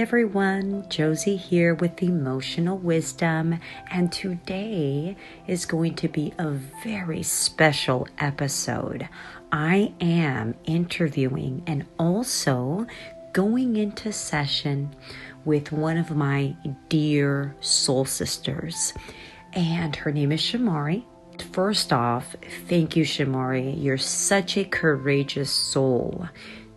everyone, Josie here with Emotional Wisdom, and today is going to be a very special episode. I am interviewing and also going into session with one of my dear soul sisters, and her name is Shamari. First off, thank you, Shamari. You're such a courageous soul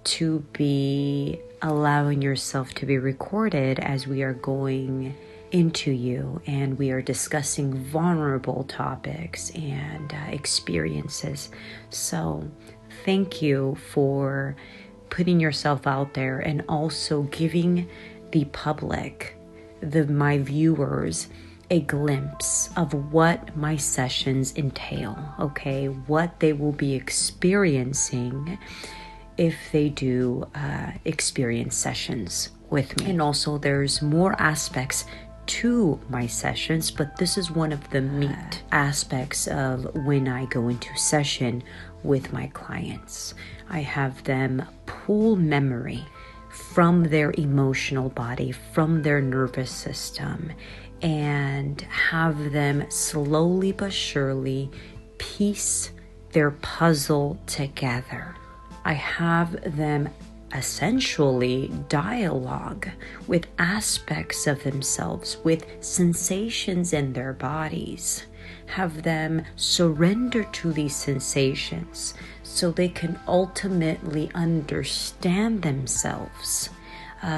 to be allowing yourself to be recorded as we are going into you and we are discussing vulnerable topics and experiences. So thank you for putting yourself out there and also giving the public, my viewers, a glimpse of what my sessions entail, okay? What they will be experiencing if they do experience sessions with me. And also there's more aspects to my sessions, but this is one of the meat aspects of when I go into session with my clients. I have them pull memory from their emotional body, from their nervous system, and have them slowly but surely piece their puzzle together. I have them essentially dialogue with aspects of themselves, with sensations in their bodies, have them surrender to these sensations so they can ultimately understand themselves,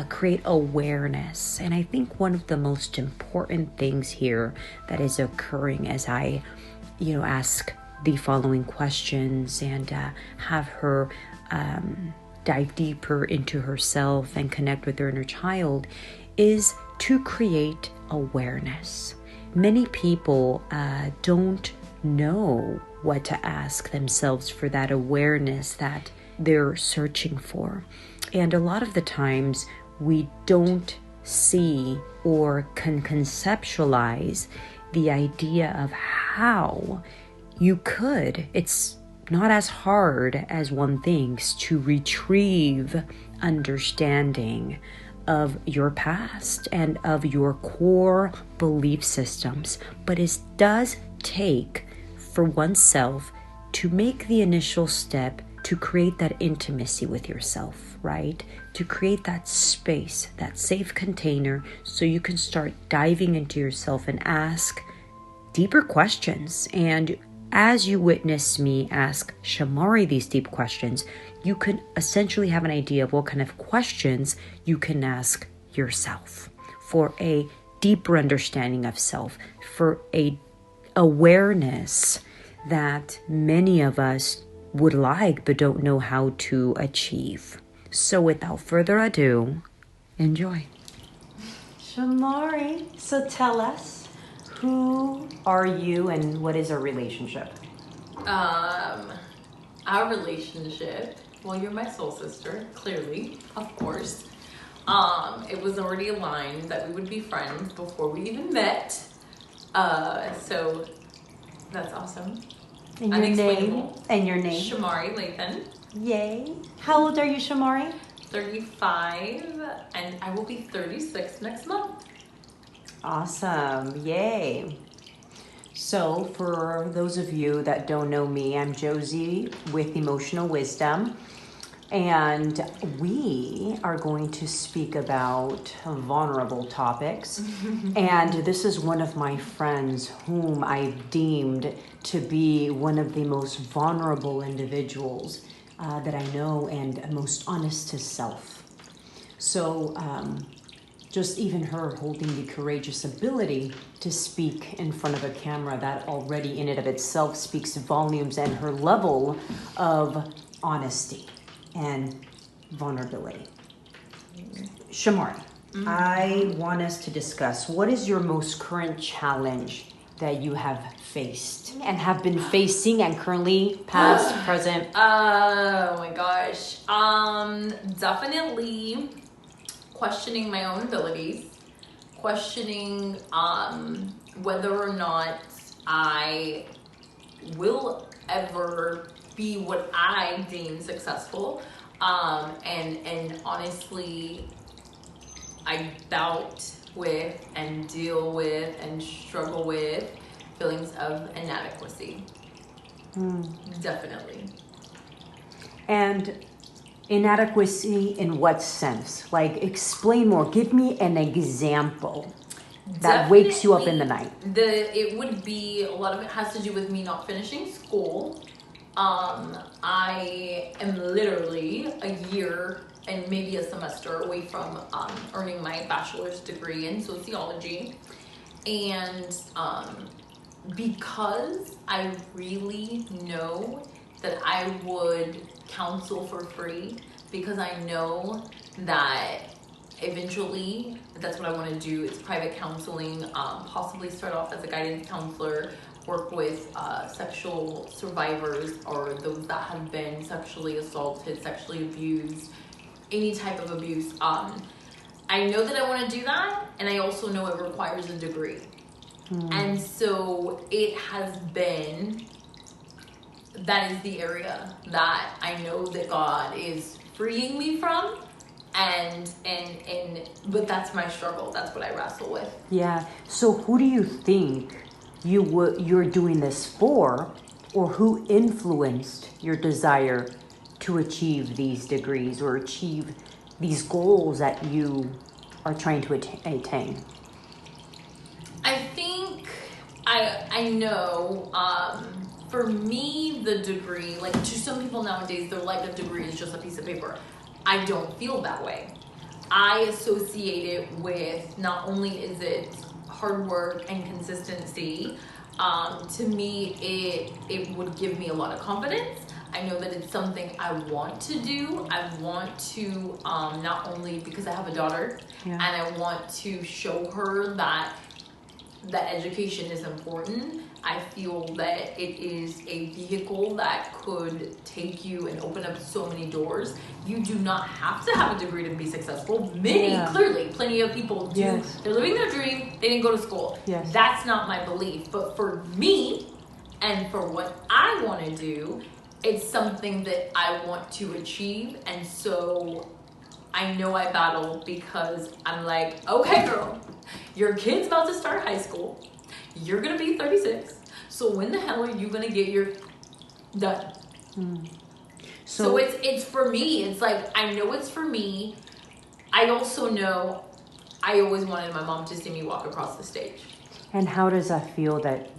create awareness. And I think one of the most important things here that is occurring as I, ask the following questions and have her dive deeper into herself and connect with her inner child is to create awareness. Many people don't know what to ask themselves for that awareness that they're searching for. And a lot of the times we don't see or can conceptualize the idea of how you could. It's not as hard as one thinks to retrieve understanding of your past and of your core belief systems. But it does take for oneself to make the initial step to create that intimacy with yourself, right? To create that space, that safe container, so you can start diving into yourself and ask deeper questions. And as you witness me ask Shamari these deep questions, you can essentially have an idea of what kind of questions you can ask yourself for a deeper understanding of self, for a awareness that many of us would like but don't know how to achieve. So without further ado, enjoy. Shamari, so tell us, who are you and what is our relationship? Our relationship, well, you're my soul sister, clearly, of course. It was already aligned that we would be friends before we even met. So that's awesome. And your name? And your name? Shamari Lathan. Yay. How old are you, Shamari? 35, and I will be 36 next month. Awesome. Yay. So for those of you that don't know me, I'm Josie with Emotional Wisdom, and we are going to speak about vulnerable topics. And this is one of my friends whom I've deemed to be one of the most vulnerable individuals that I know and most honest to self. So just even her holding the courageous ability to speak in front of a camera, that already in and of itself speaks volumes, and her level of honesty and vulnerability. Shamari, I want us to discuss, what is your most current challenge that you have faced and have been facing and currently past, present? Oh my gosh. Definitely questioning my own abilities, questioning whether or not I will ever be what I deem successful, and honestly I bout with and deal with and struggle with feelings of inadequacy. Definitely. And inadequacy in what sense? Like, explain more. Give me an example that wakes you up in the night. It would be, a lot of it has to do with me not finishing school. I am literally a year and maybe a semester away from earning my bachelor's degree in sociology. And because I really know that I would counsel for free, because I know that eventually that's what I want to do. It's private counseling, possibly start off as a guidance counselor, work with sexual survivors or those that have been sexually assaulted, sexually abused, any type of abuse. I know that I want to do that, and I also know it requires a degree. And so it has been, that is the area that I know that God is freeing me from. And but that's my struggle. That's what I wrestle with. Yeah. So who do you think you're doing this for, or who influenced your desire to achieve these degrees or achieve these goals that you are trying to attain? I think I know. For me, the degree, like to some people nowadays, they're like, a degree is just a piece of paper. I don't feel that way. I associate it with, not only is it hard work and consistency, to me it would give me a lot of confidence. I know that it's something I want to do. I want to, not only because I have a daughter, and I want to show her that education is important. I feel that it is a vehicle that could take you and open up so many doors. You do not have to have a degree to be successful. Clearly, plenty of people do. Yes. They're living their dream. They didn't go to school. Yes. That's not my belief. But for me, and for what I want to do, it's something that I want to achieve. And so I know I battle, because I'm like, okay, girl, your kid's about to start high school. You're going to be 36. So when the hell are you going to get your done? So it's for me. It's like, I know it's for me. I also know I always wanted my mom to see me walk across the stage. And how does that feel that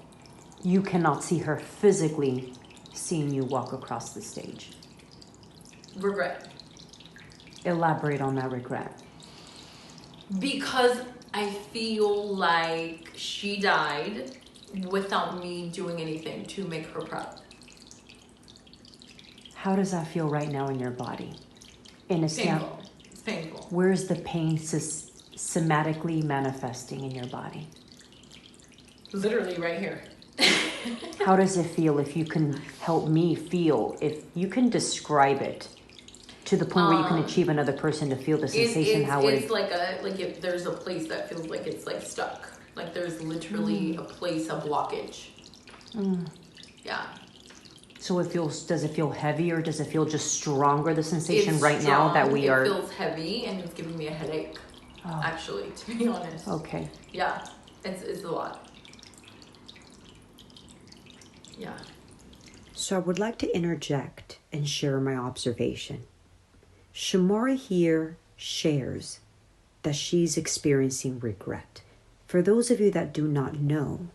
you cannot see her physically seeing you walk across the stage? Regret. Elaborate on that regret. Because I feel like she died without me doing anything to make her proud. How does that feel right now in your body? Painful. It's painful. Where is the pain somatically manifesting in your body? Literally right here. How does it feel? If you can help me feel, if you can describe it to the point where you can achieve another person to feel the sensation. It's like if there's a place that feels like it's like stuck. Like there's literally a place, a blockage. Yeah. So does it feel heavy, or does it feel just stronger, the sensation right now that we are? It feels heavy, and it's giving me a headache, actually, to be honest. Okay. Yeah, it's a lot. Yeah. So I would like to interject and share my observation. Shamari here shares that she's experiencing regret. For those of you that do not know,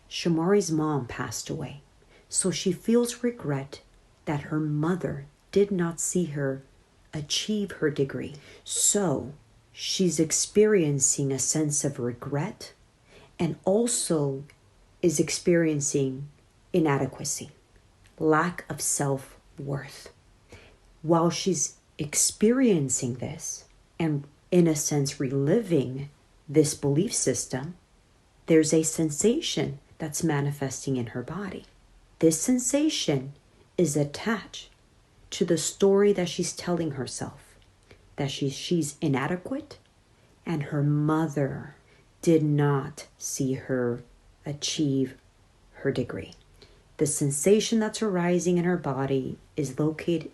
Shamari's mom passed away. So she feels regret that her mother did not see her achieve her degree. So she's experiencing a sense of regret, and also is experiencing inadequacy, lack of self-worth. While she's experiencing this and in a sense reliving this belief system, there's a sensation that's manifesting in her body. This sensation is attached to the story that she's telling herself, that she's inadequate and her mother did not see her achieve her degree. The sensation that's arising in her body is located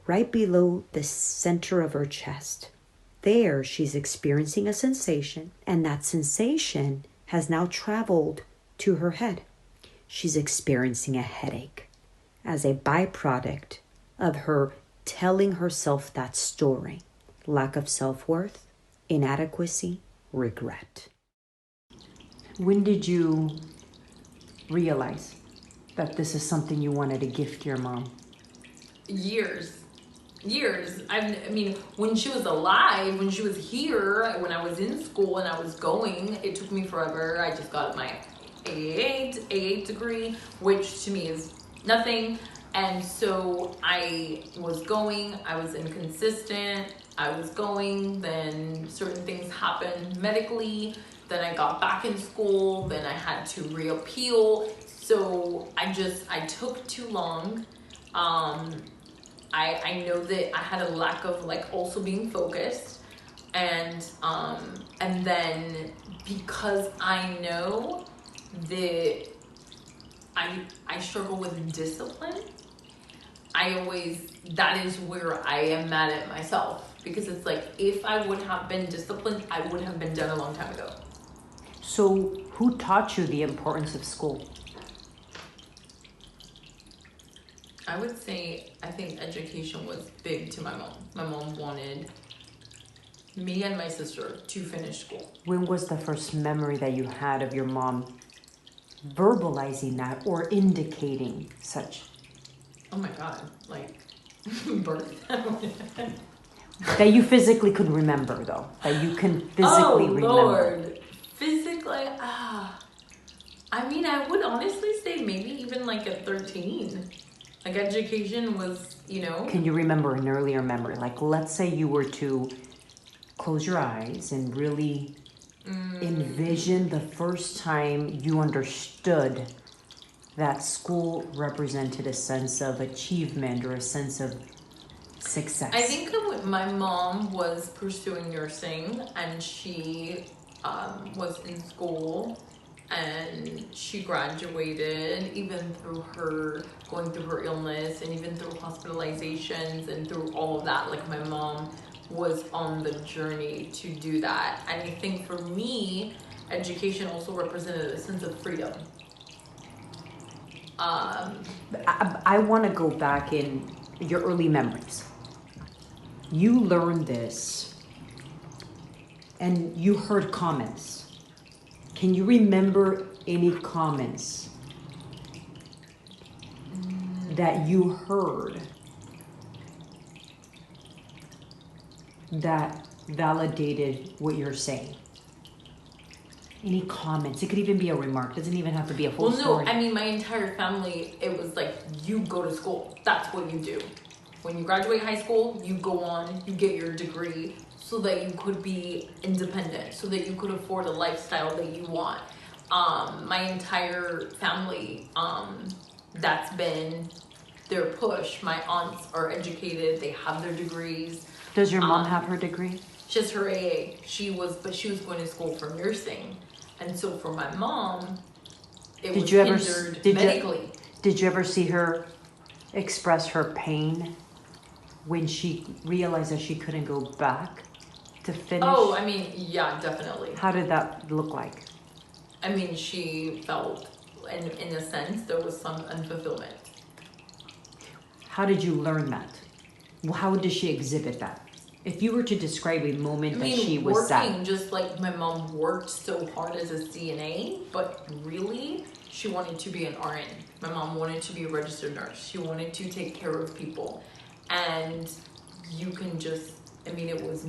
right below the center of her chest. There, she's experiencing a sensation, and that sensation has now traveled to her head. She's experiencing a headache as a byproduct of her telling herself that story. Lack of self-worth, inadequacy, regret. When did you realize that this is something you wanted to gift your mom? Years. I mean, when she was alive, when she was here, when I was in school and I was going, it took me forever. I just got my AA degree, which to me is nothing. And so I was going, I was inconsistent, I was going, then certain things happened medically, then I got back in school, then I had to reappeal. So I took too long. I know that I had a lack of like also being focused, and then because I know that I struggle with discipline, that is where I am mad at myself, because it's like if I would have been disciplined, I would have been done a long time ago. So who taught you the importance of school? I would say, I think education was big to my mom. My mom wanted me and my sister to finish school. When was the first memory that you had of your mom verbalizing that or indicating such? Oh my God, like birth. That you physically could remember, though. That you can physically remember. Lord. Physically, I mean, I would honestly say maybe even like at 13. Like education was, Can you remember an earlier memory? Like, let's say you were to close your eyes and really envision the first time you understood that school represented a sense of achievement or a sense of success. I think that my mom was pursuing nursing, and she was in school, and she graduated even through her going through her illness and even through hospitalizations and through all of that. Like my mom was on the journey to do that. And I think for me, education also represented a sense of freedom. I want to go back in your early memories. You learned this and you heard comments. Can you remember any comments that you heard that validated what you're saying? Any comments? It could even be a remark. It doesn't even have to be a full story. I mean, my entire family, it was like, you go to school. That's what you do. When you graduate high school, you go on, you get your degree so that you could be independent, so that you could afford a lifestyle that you want. My entire family, that's been their push. My aunts are educated. They have their degrees. Does your mom have her degree? Just her AA. She was going to school for nursing. And so for my mom, it was hindered medically. Did you ever see her express her pain when she realized that she couldn't go back to finish? Oh, I mean, yeah, definitely. How did that look like? I mean, she felt, in a sense, there was some unfulfillment. How did you learn that? How did she exhibit that? If you were to describe a moment that she was working, just like my mom worked so hard as a CNA, but really, she wanted to be an RN. My mom wanted to be a registered nurse. She wanted to take care of people. And you can just, I mean, it was a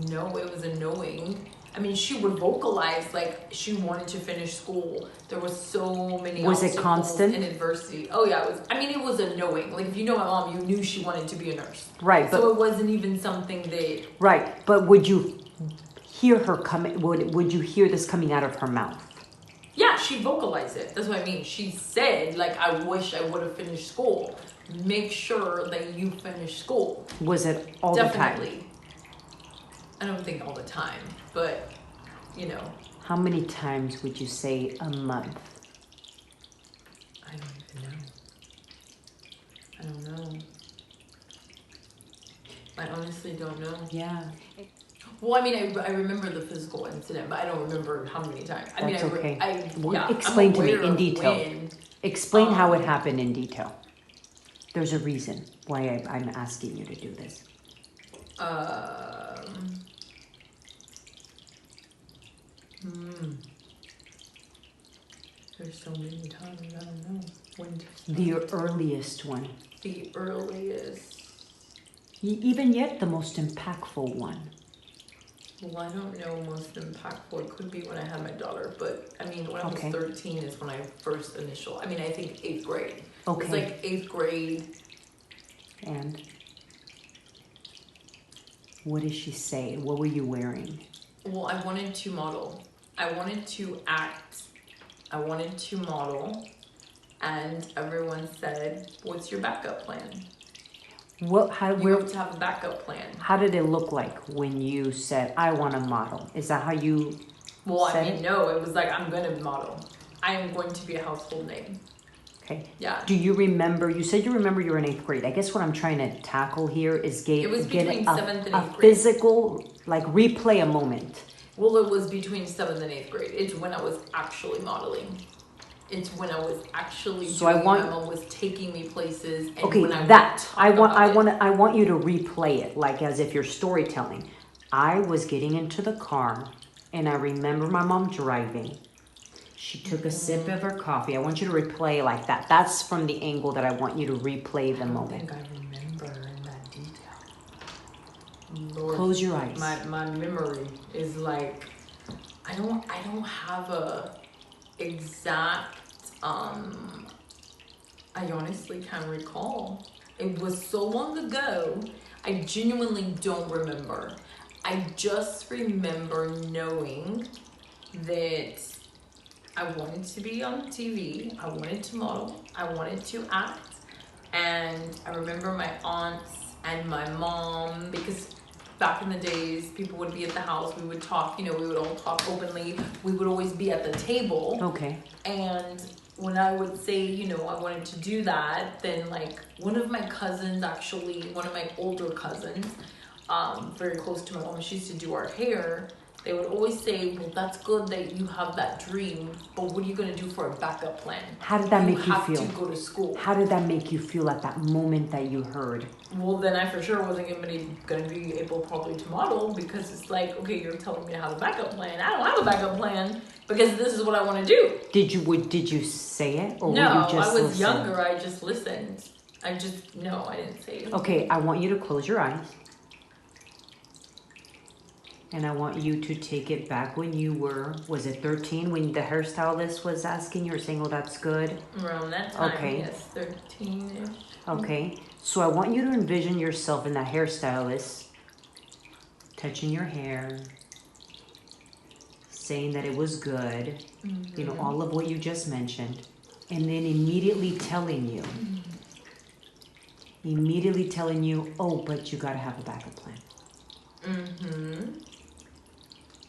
knowing. I mean, she would vocalize like she wanted to finish school. There was so many Was it constant? in adversity. Oh yeah, it was a knowing. Like if you know my mom, you knew she wanted to be a nurse. Right. So it wasn't even something that. Right, but would you hear her coming? Would you hear this coming out of her mouth? Yeah, she vocalized it. That's what I mean. She said like, I wish I would have finished school. Make sure that you finish school. Was it all the time? Definitely. I don't think all the time, but How many times would you say a month? I don't even know. I honestly don't know. Yeah. Well, I mean, I remember the physical incident, but I don't remember how many times. I mean, That's okay. yeah, Explain to me in detail. When, Explain how it happened in detail. There's a reason why I'm asking you to do this. There's so many times, I don't know when to start. The earliest one. The earliest. Even yet the most impactful one. Well, I don't know most impactful. It could be when I had my daughter, but I mean, when I was 13 is when I first I mean, I think 8th grade. Okay. It was like 8th grade. And what did she say? What were you wearing? Well, I wanted to model. I wanted to act. I wanted to model. And everyone said, what's your backup plan? You have to have a backup plan. How did it look like when you said, I want to model? Is that how you said it? No, it was like, I'm going to model. I am going to be a household name. Okay. Yeah. Do you remember, you said you remember you were in 8th grade. I guess what I'm trying to tackle here is get a physical, like replay a moment. Well, it was between 7th and 8th grade. It's when I was actually modeling. It's when I was actually my mom was taking me places. And okay, when I want you to replay it like as if you're storytelling. I was getting into the car and I remember my mom driving. She took a sip of her coffee. I want you to replay like that. That's from the angle that I want you to replay the moment. I don't think I remember in that detail. Lord, close your eyes. My memory is like I don't have a exact I honestly can't recall. It was so long ago. I genuinely don't remember. I just remember knowing that I wanted to be on TV. I wanted to model. I wanted to act. And I remember my aunts and my mom, because back in the days, people would be at the house. We would talk, we would all talk openly. We would always be at the table. Okay. And when I would say, I wanted to do that, then like one of my older cousins, very close to my mom, she used to do our hair. They would always say, well, that's good that you have that dream, but what are you going to do for a backup plan? How did that make you feel? You have to go to school. How did that make you feel at that moment that you heard? Well, then I for sure wasn't going to be able probably to model, because it's like, okay, you're telling me to have a backup plan. I don't have a backup plan because this is what I want to do. Did you say it? Or no, were you just I was listening? younger. I just listened. I didn't say it. Okay, I want you to close your eyes. And I want you to take it back when you was it 13, when the hairstylist was asking you or saying, oh, that's good? Around that time, okay. Yes, 13-ish. Okay, so I want you to envision yourself in that hairstylist, touching your hair, saying that it was good, all of what you just mentioned, and then immediately telling you, oh, but you got to have a backup plan.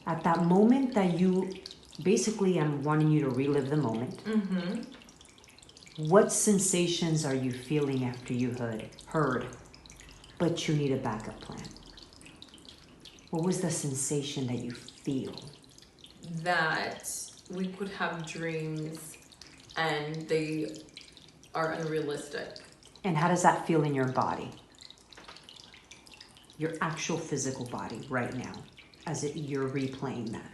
At that moment that basically I'm wanting you to relive the moment. What sensations are you feeling after you heard, but you need a backup plan? What was the sensation that you feel? That we could have dreams and they are unrealistic. And how does that feel in your body? Your actual physical body right now, as you're replaying that.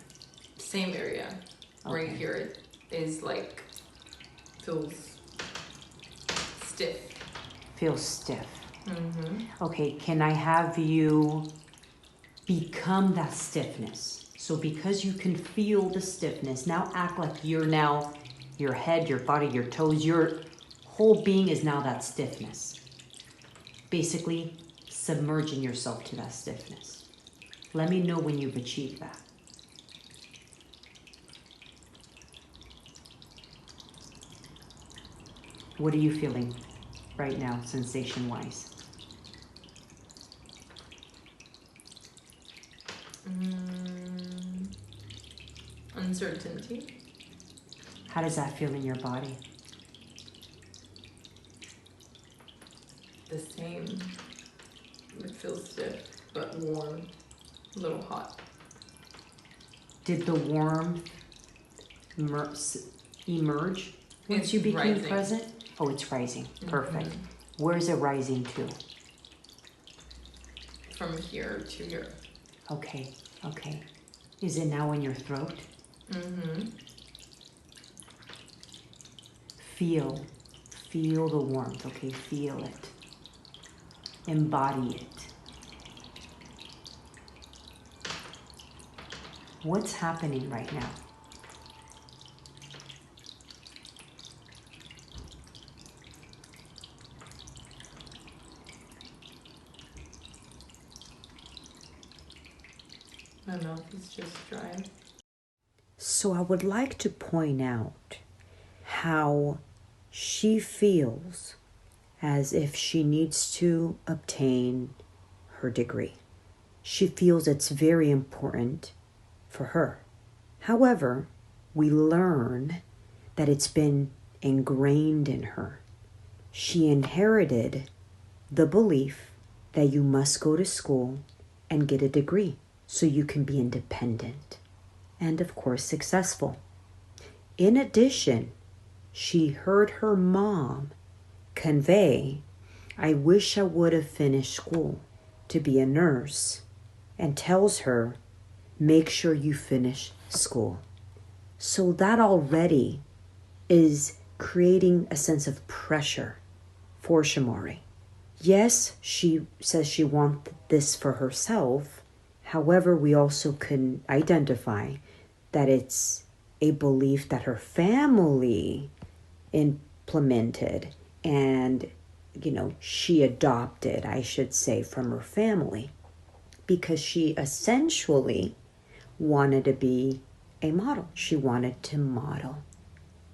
Same area. Okay. Right here, it is like, feels stiff. Feels stiff. Okay, can I have you become that stiffness? So because you can feel the stiffness, now act like your head, your body, your toes, your whole being is now that stiffness. Basically, submerging yourself to that stiffness. Let me know when you've achieved that. What are you feeling right now, sensation-wise? Uncertainty. How does that feel in your body? The same. It feels stiff, but warm. A little hot. Did the warmth emerge once It's you became rising. present? Oh, it's rising. Perfect. Where's it rising to? From here to here. Okay. Is it now in your throat? Feel the warmth, okay? Feel it. Embody it. What's happening right now? My mouth is just dry. So I would like to point out how she feels as if she needs to obtain her degree. She feels it's very important for her. However, we learn that it's been ingrained in her. She inherited the belief that you must go to school and get a degree so you can be independent and, of course, successful. In addition, she heard her mom convey, "I wish I would have finished school to be a nurse," and tells her, "Make sure you finish school." So that already is creating a sense of pressure for Shamari. Yes, she says she wants this for herself. However, we also can identify that it's a belief that her family implemented and, she adopted, I should say, from her family, because she essentially wanted to be a model. She wanted to model.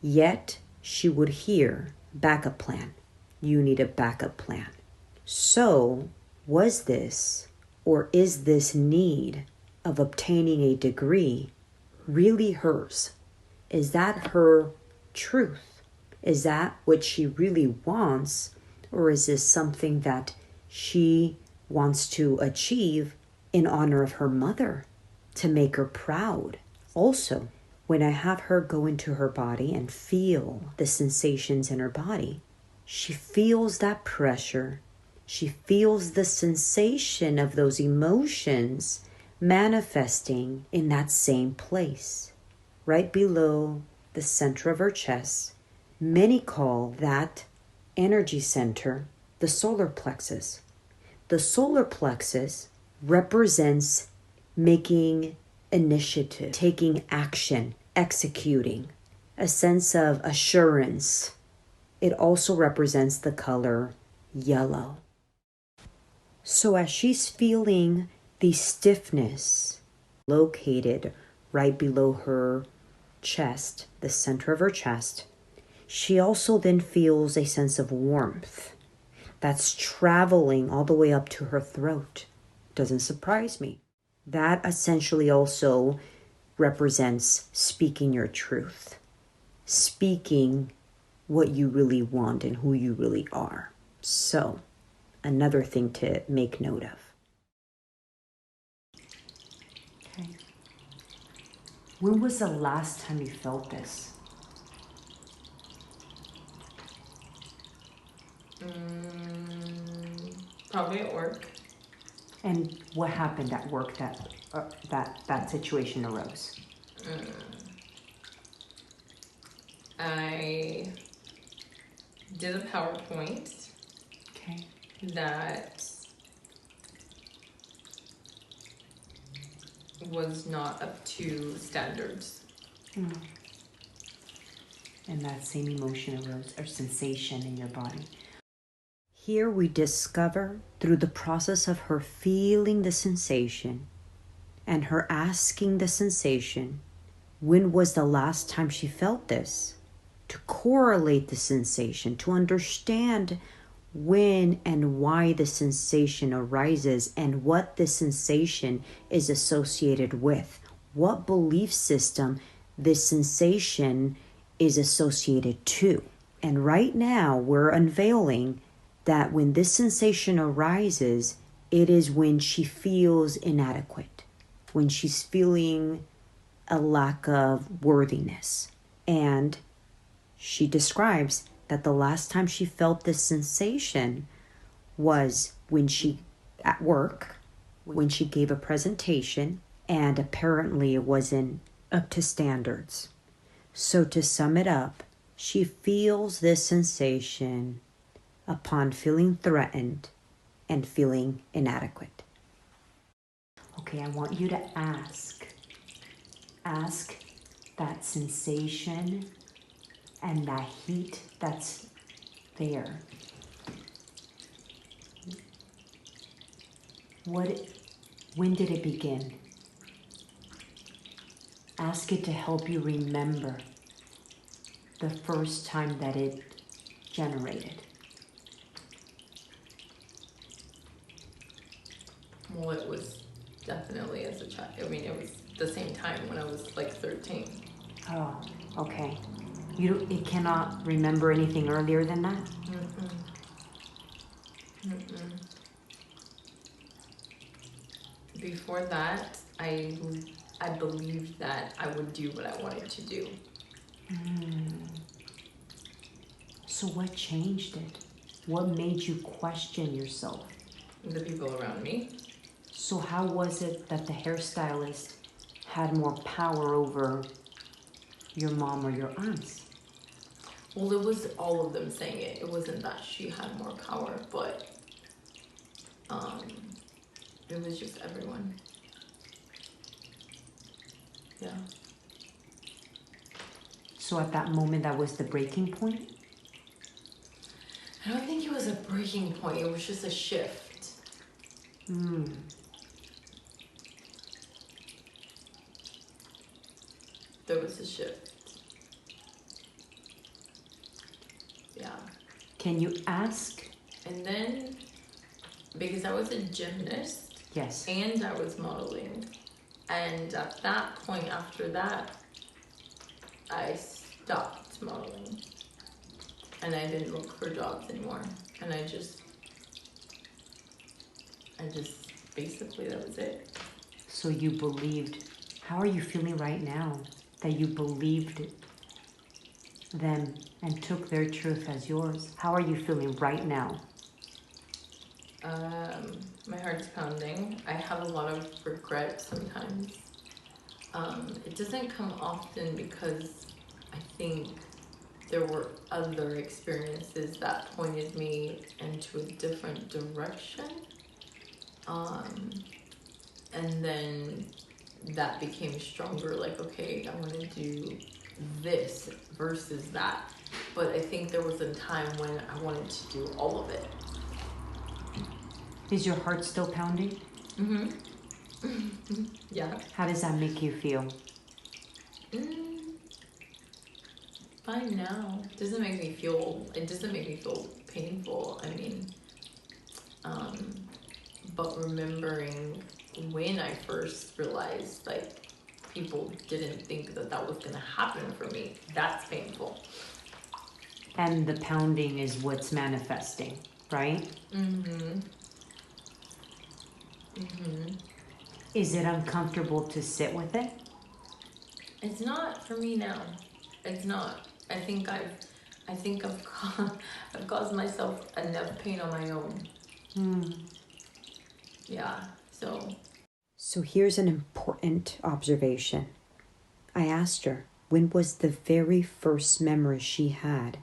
Yet she would hear backup plan. You need a backup plan. So was this, or is this need of obtaining a degree really hers? Is that her truth? Is that what she really wants? Or is this something that she wants to achieve in honor of her mother, to make her proud? Also, when I have her go into her body and feel the sensations in her body, she feels that pressure. She feels the sensation of those emotions manifesting in that same place, right below the center of her chest. Many call that energy center the solar plexus. The solar plexus represents making initiative, taking action, executing, a sense of assurance. It also represents the color yellow. So as she's feeling the stiffness located right below her chest, the center of her chest, she also then feels a sense of warmth that's traveling all the way up to her throat. Doesn't surprise me. That essentially also represents speaking your truth, speaking what you really want and who you really are. So, another thing to make note of. Okay. When was the last time you felt this? Probably at work. And what happened at work that situation arose? I did a PowerPoint. Okay. That was not up to standards. And that same emotion arose, or sensation in your body. Here we discover, through the process of her feeling the sensation and her asking the sensation, when was the last time she felt this? To correlate the sensation, to understand when and why the sensation arises and what the sensation is associated with, what belief system this sensation is associated to. And right now we're unveiling that when this sensation arises, it is when she feels inadequate. when she's feeling a lack of worthiness. And she describes that the last time she felt this sensation was when she, at work, when she gave a presentation, and apparently it wasn't up to standards. So to sum it up, she feels this sensation upon feeling threatened and feeling inadequate. Okay, I want you to ask that sensation and that heat that's there. When did it begin? Ask it to help you remember the first time that it generated. Well, it was definitely as a child. I mean, it was the same time when I was like 13. Oh, okay. It cannot remember anything earlier than that? Before that, I believed that I would do what I wanted to do. So what changed it? What made you question yourself? The people around me. So how was it that the hairstylist had more power over your mom or your aunts? Well, it was all of them saying it. It wasn't that she had more power, but it was just everyone. Yeah. So at that moment, that was the breaking point? I don't think it was a breaking point. It was just a shift. There was a shift. Yeah. Can you ask? And then, because I was a gymnast. Yes. And I was modeling. And at that point, after that, I stopped modeling. And I didn't look for jobs anymore. And I just, basically, that was it. So you believed. How are you feeling right now that you believed them and took their truth as yours? How are you feeling right now? My heart's pounding. I have a lot of regret sometimes. It doesn't come often because I think there were other experiences that pointed me into a different direction. And then that became stronger, like, okay, I want to do this versus that. But I think there was a time when I wanted to do all of it. Is your heart still pounding? Yeah. How does that make you feel? Fine now. It doesn't make me feel painful. I mean, but remembering when I first realized, like, people didn't think that was gonna happen for me, that's painful. And the pounding is what's manifesting, right? Is it uncomfortable to sit with it? It's not for me now. It's not. I think I've caused myself enough pain on my own. Yeah. So here's an important observation. I asked her, when was the very first memory she had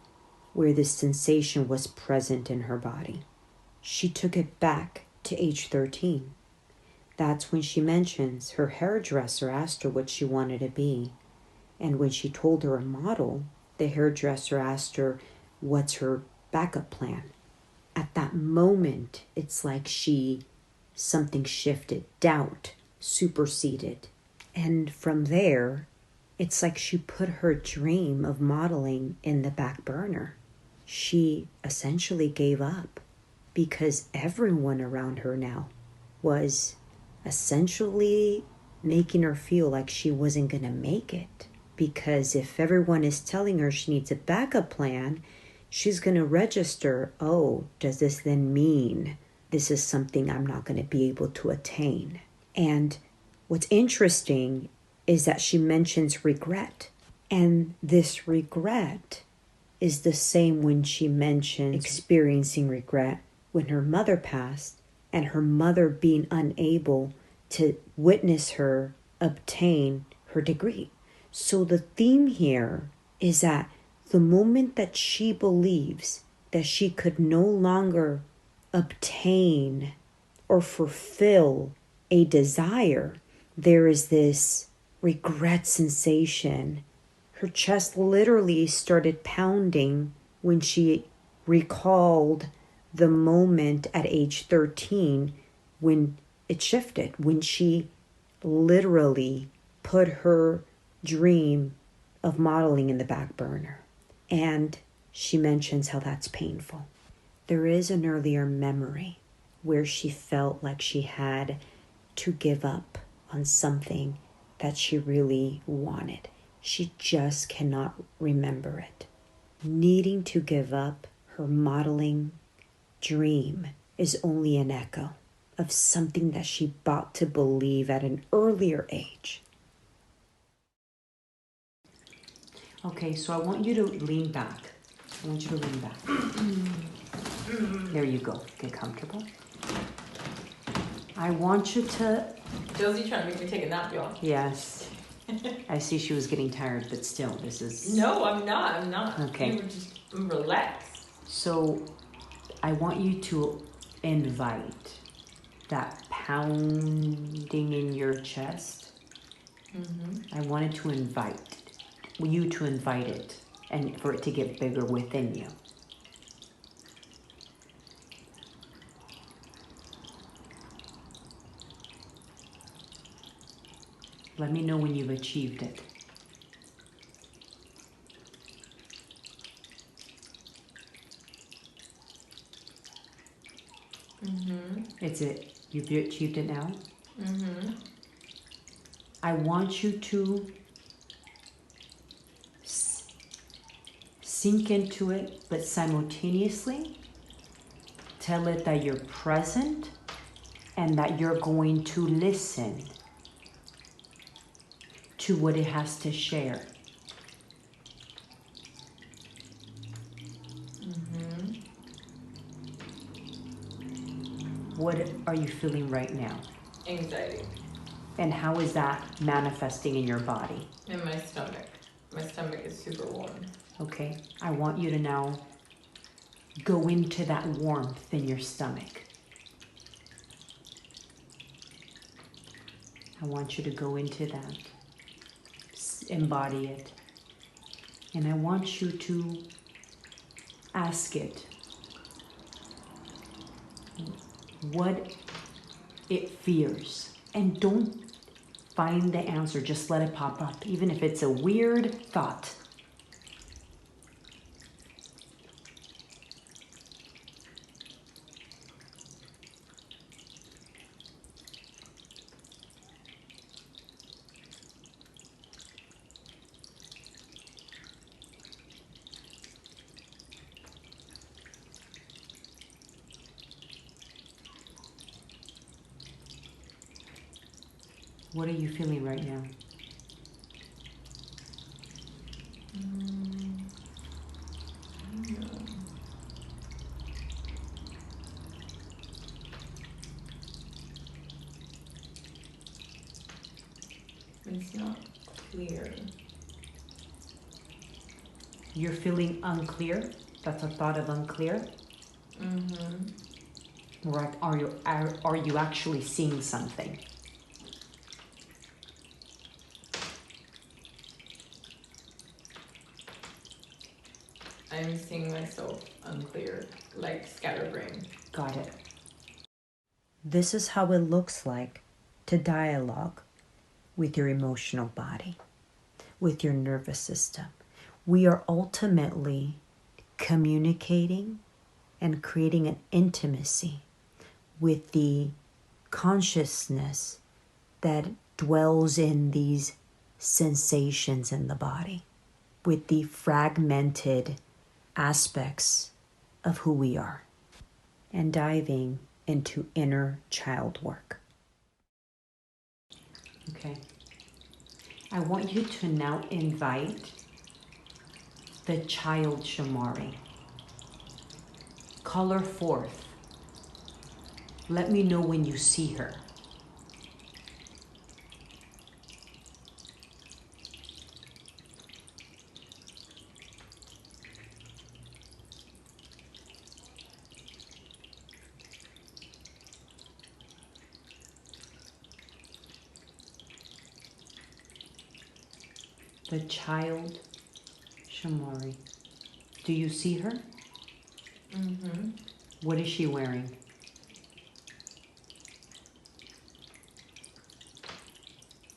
where this sensation was present in her body? She took it back to age 13. That's when she mentions her hairdresser asked her what she wanted to be. And when she told her a model, the hairdresser asked her, what's her backup plan? At that moment, it's like something shifted, doubt superseded. And from there, it's like she put her dream of modeling in the back burner. She essentially gave up because everyone around her now was essentially making her feel like she wasn't going to make it. Because if everyone is telling her she needs a backup plan, she's going to register, oh, does this then mean this is something I'm not going to be able to attain? And What's interesting is that she mentions regret. And this regret is the same when she mentions experiencing regret when her mother passed and her mother being unable to witness her obtain her degree. So the theme here is that the moment that she believes that she could no longer obtain or fulfill a desire, there is this regret sensation. Her chest literally started pounding when she recalled the moment at age 13 when it shifted, when she literally put her dream of modeling in the back burner. And she mentions how that's painful. There is an earlier memory where she felt like she had to give up on something that she really wanted. She just cannot remember it. Needing to give up her modeling dream is only an echo of something that she bought to believe at an earlier age. Okay, so I want you to lean back. I want you to lean back. There you go. Get comfortable. I want you to... Josie trying to make me take a nap, y'all. Yes. I see she was getting tired, but still, this is... No, I'm not. Okay. You were just relaxed. So, I want you to invite that pounding in your chest. Mm-hmm. I wanted to invite you to invite it and for it to get bigger within you. Let me know when you've achieved it. Mm-hmm. It's it. You've achieved it now? Mm-hmm. I want you to sink into it, but simultaneously tell it that you're present and that you're going to listen to what it has to share. Mm-hmm. What are you feeling right now? Anxiety. And how is that manifesting in your body? In my stomach. My stomach is super warm. Okay, I want you to now go into that warmth in your stomach. I want you to go into that, embody it. And I want you to ask it what it fears. And don't find the answer, just let it pop up, even if it's a weird thought. What are you feeling right now? I don't know. It's not clear. You're feeling unclear? That's a thought of unclear? Mm-hmm. Or are you actually seeing something? I'm seeing myself unclear, like scatterbrain. Got it. This is how it looks like to dialogue with your emotional body, with your nervous system. We are ultimately communicating and creating an intimacy with the consciousness that dwells in these sensations in the body, with the fragmented aspects of who we are, and diving into inner child work. Okay. I want you to now invite the child Shamari. Call her forth. Let me know when you see her. The child Shamari. Do you see her? Mm-hmm. What is she wearing?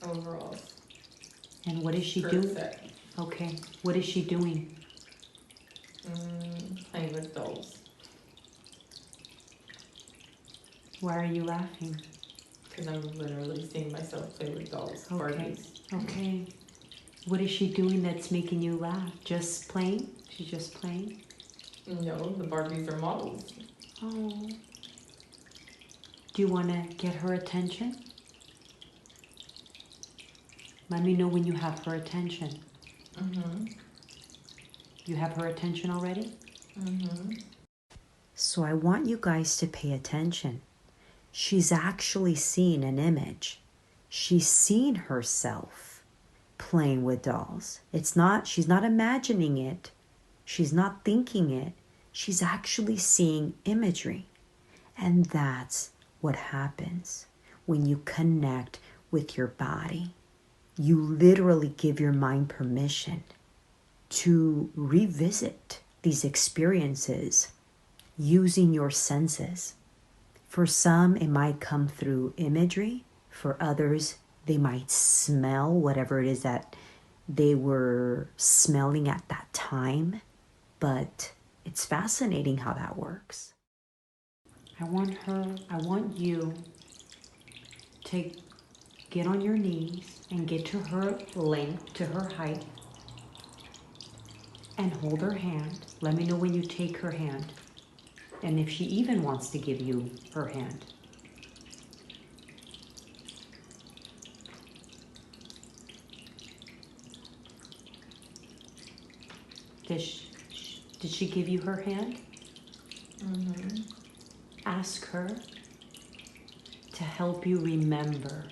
Overalls. And what is she Skirt doing? set. Okay. What is she doing? Playing with dolls. Why are you laughing? Because I'm literally seeing myself play with dolls. Okay. Barbies. Okay. What is she doing that's making you laugh? Just playing? She's just playing? No, the Barbies are models. Oh. Do you want to get her attention? Let me know when you have her attention. Mm-hmm. You have her attention already? Mm-hmm. So I want you guys to pay attention. She's actually seeing an image. She's seen herself playing with dolls. She's not imagining it. She's not thinking it. She's actually seeing imagery. And that's what happens when you connect with your body. You literally give your mind permission to revisit these experiences using your senses. For some, it might come through imagery. For others, they might smell whatever it is that they were smelling at that time. But it's fascinating how that works. I want you to get on your knees and get to her length, to her height, and hold her hand. Let me know when you take her hand. And if she even wants to give you her hand. Did she give you her hand? Mm-hmm. Ask her to help you remember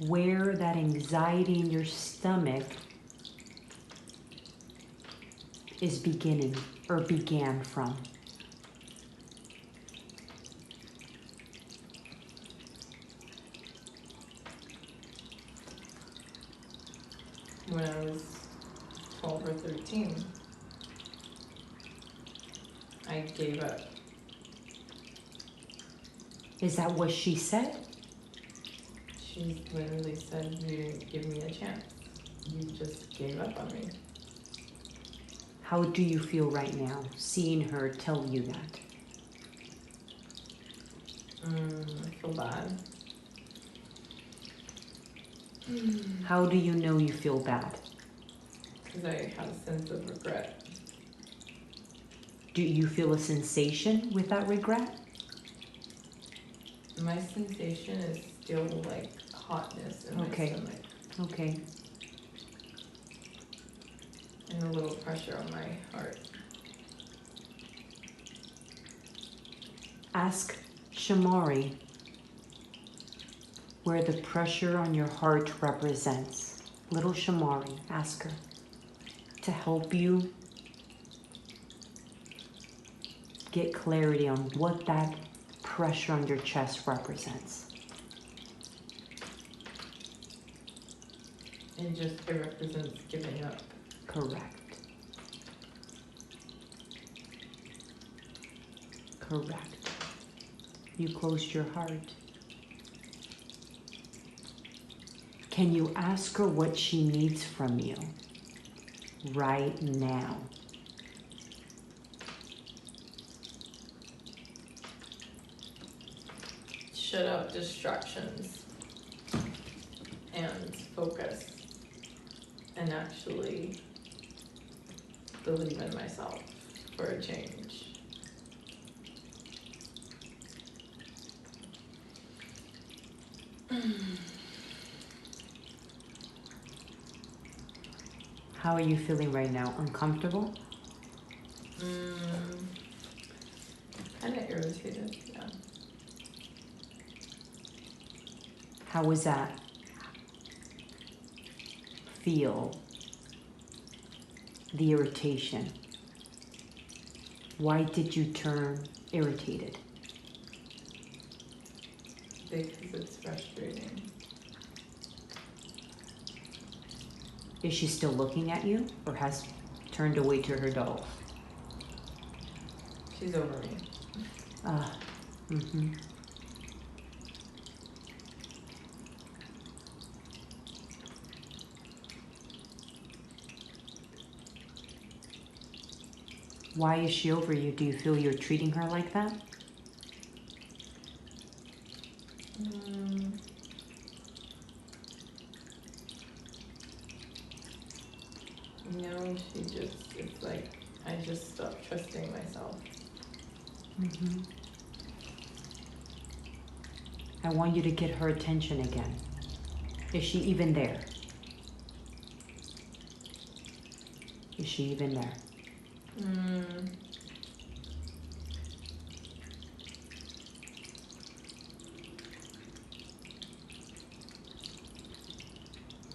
where that anxiety in your stomach is beginning or began from. When I was 12 or 13, I gave up. Is that what she said? She literally said, "You didn't give me a chance. You just gave up on me." How do you feel right now, seeing her tell you that? I feel bad. How do you know you feel bad? Because I have a sense of regret. Do you feel a sensation with that regret? My sensation is still like hotness in my stomach. Okay. And a little pressure on my heart. Ask Shamari where the pressure on your heart represents. Little Shamari, ask her to help you get clarity on what that pressure on your chest represents. It represents giving up. Correct. You closed your heart. Can you ask her what she needs from you right now? Shut out distractions and focus and actually believe in myself for a change. How are you feeling right now? Uncomfortable? Kind of irritated, yeah. How was that feel? The irritation. Why did you turn irritated? Because it's frustrating. Is she still looking at you or has turned away to her dolls? She's over me. Mm-hmm. Why is she over you? Do you feel you're treating her like that? No, it's like, I just stopped trusting myself. Mm-hmm. I want you to get her attention again. Is she even there? Is she even there?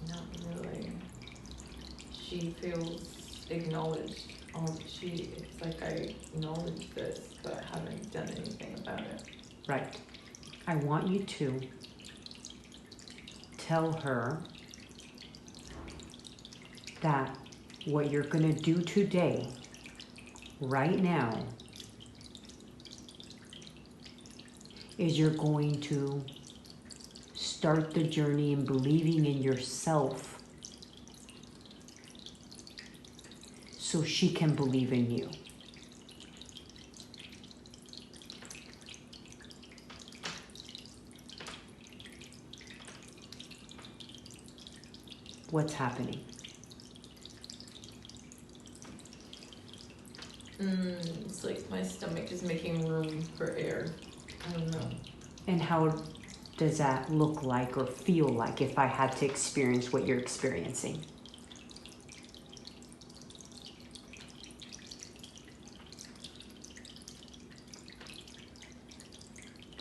Not really. She feels acknowledged. It's like I acknowledge this, but haven't done anything about it. Right. I want you to tell her that what you're going to do today, right now, is you're going to start the journey in believing in yourself so she can believe in you. What's happening? It's like my stomach is making room for air. I don't know. And how does that look like or feel like if I had to experience what you're experiencing?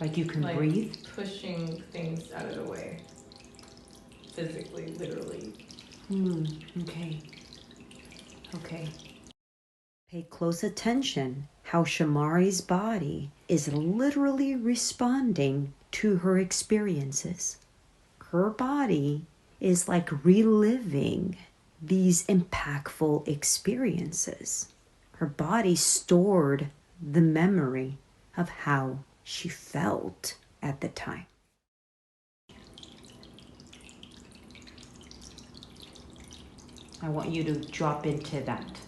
Like you can breathe? Pushing things out of the way. Physically, literally. Okay. Okay. Pay close attention how Shamari's body is literally responding to her experiences. Her body is like reliving these impactful experiences. Her body stored the memory of how she felt at the time. I want you to drop into that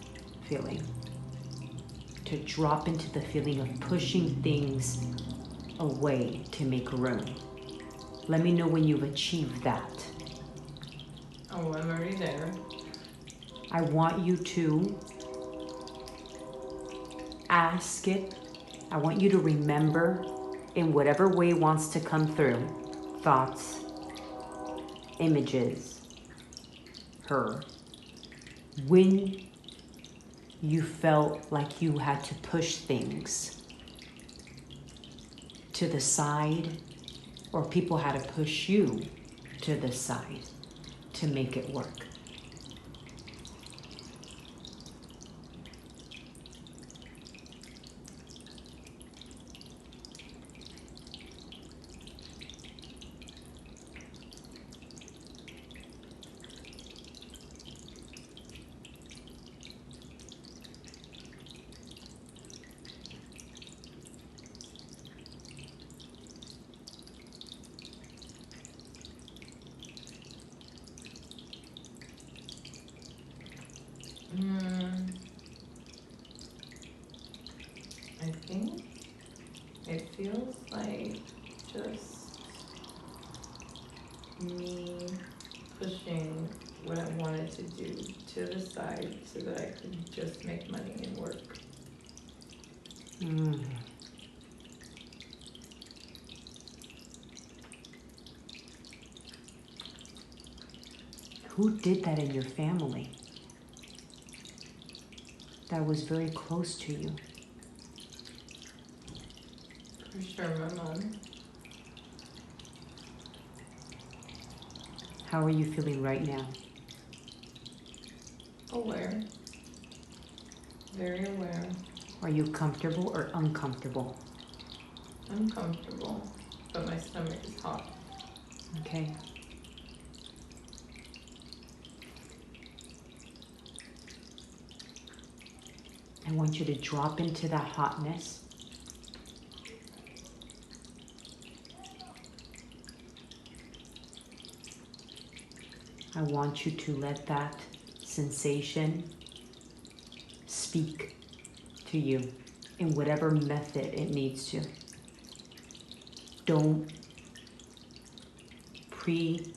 feeling. To drop into the feeling of pushing things away to make room. Let me know when you've achieved that. Oh, I'm already there. I want you to ask it. I want you to remember in whatever way wants to come through. Thoughts, images, her. When you felt like you had to push things to the side, or people had to push you to the side to make it work. I think it feels like just me pushing what I wanted to do to the side so that I could just make money and work. Mm. Who did that in your family that was very close to you? For sure, my mom. How are you feeling right now? Aware. Very aware. Are you comfortable or uncomfortable? I'm comfortable, but my stomach is hot. Okay. I want you to drop into that hotness. I want you to let that sensation speak to you in whatever method it needs to. Don't prejudge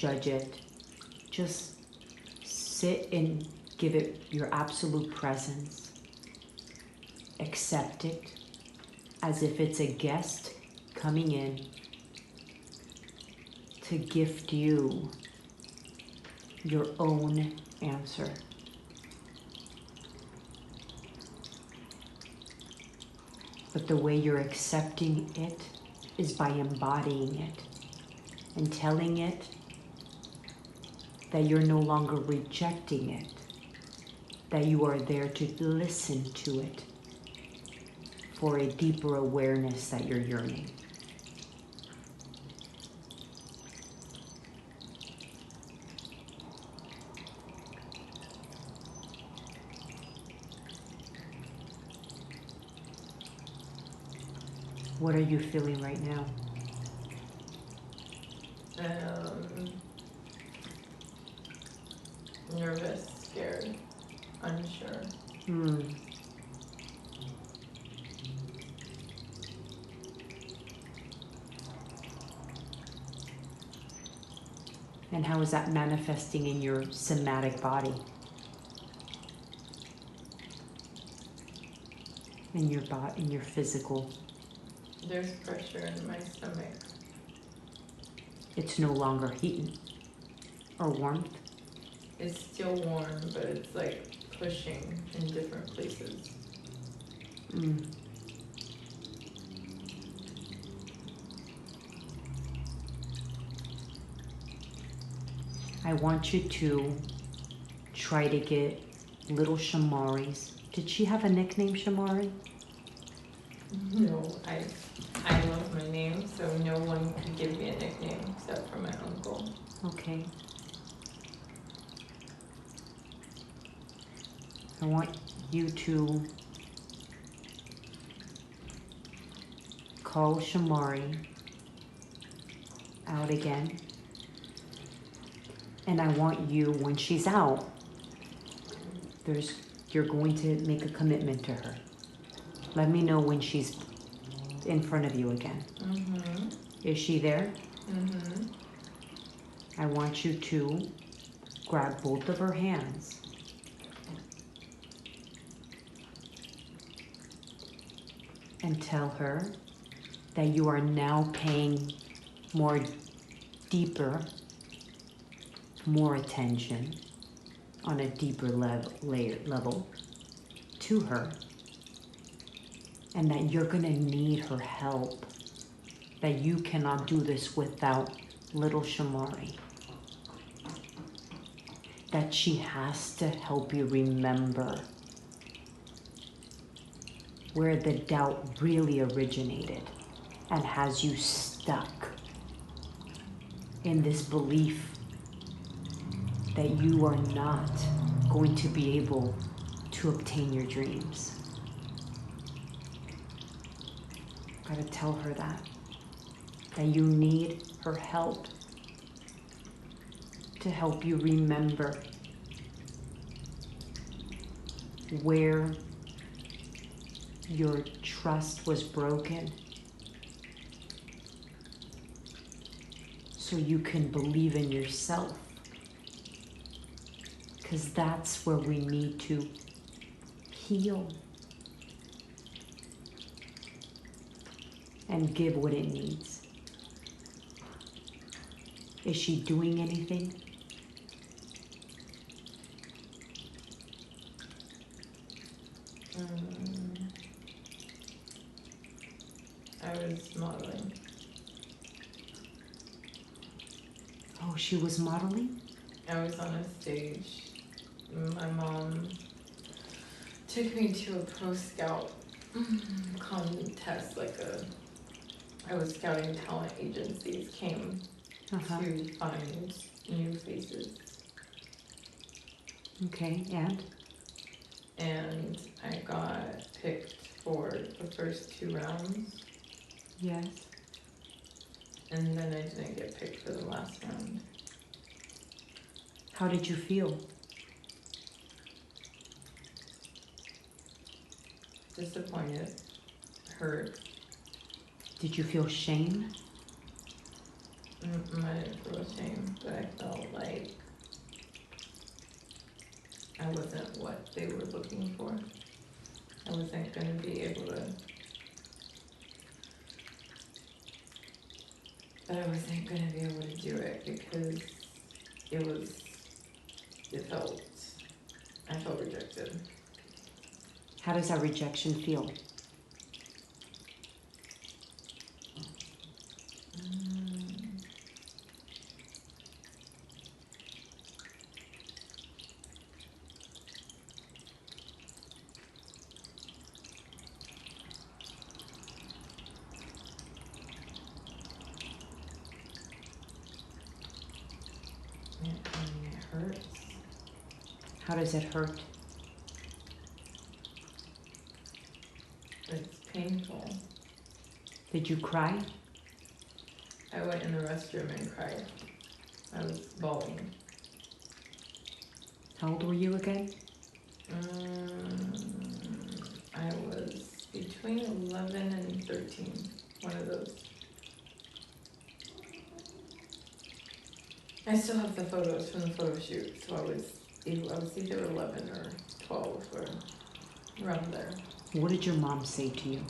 it. Just sit and give it your absolute presence. Accept it as if it's a guest coming in to gift you your own answer. But the way you're accepting it is by embodying it and telling it that you're no longer rejecting it, that you are there to listen to it for a deeper awareness that you're yearning. What are you feeling right now? Nervous, scared, unsure. And how is that manifesting in your somatic body? In your physical? There's pressure in my stomach. It's no longer heat or warmth? It's still warm, but it's like pushing in different places. I want you to try to get little Shamaris. Did she have a nickname, Shamari? No, I love my name, so no one could give me a nickname except for my uncle. Okay. I want you to call Shamari out again. And I want you, when she's out, you're going to make a commitment to her. Let me know when she's in front of you again. Mm-hmm. Is she there? Mm-hmm. I want you to grab both of her hands and tell her that you are now paying more attention on a deeper level to her, and that you're going to need her help, that you cannot do this without little Shamari, that she has to help you remember where the doubt really originated and has you stuck in this belief that you are not going to be able to obtain your dreams. Gotta tell her that you need her help to help you remember where your trust was broken, so you can believe in yourself. Because that's where we need to heal and give what it needs. Is she doing anything? Mm, I was modeling. Oh, she was modeling? I was on a stage. My mom took me to a pro scout contest, I was scouting talent agencies came Uh-huh. to find new faces. Okay, And I got picked for the first 2 rounds, yes. and then I didn't get picked for the last round. How did you feel? Disappointed, hurt. Did you feel shame? I didn't feel ashamed, but I felt like I wasn't what they were looking for. I wasn't going to be able to, but I wasn't going to be able to do it because I felt rejected. How does that rejection feel? It hurts. How does it hurt? It's painful. Did you cry? I went in the restroom and cried. I was bawling. How old were you again? I was between 11 and 13, one of those. I still have the photos from the photo shoot, so I was either 11 or 12 or around there. What did your mom say to you?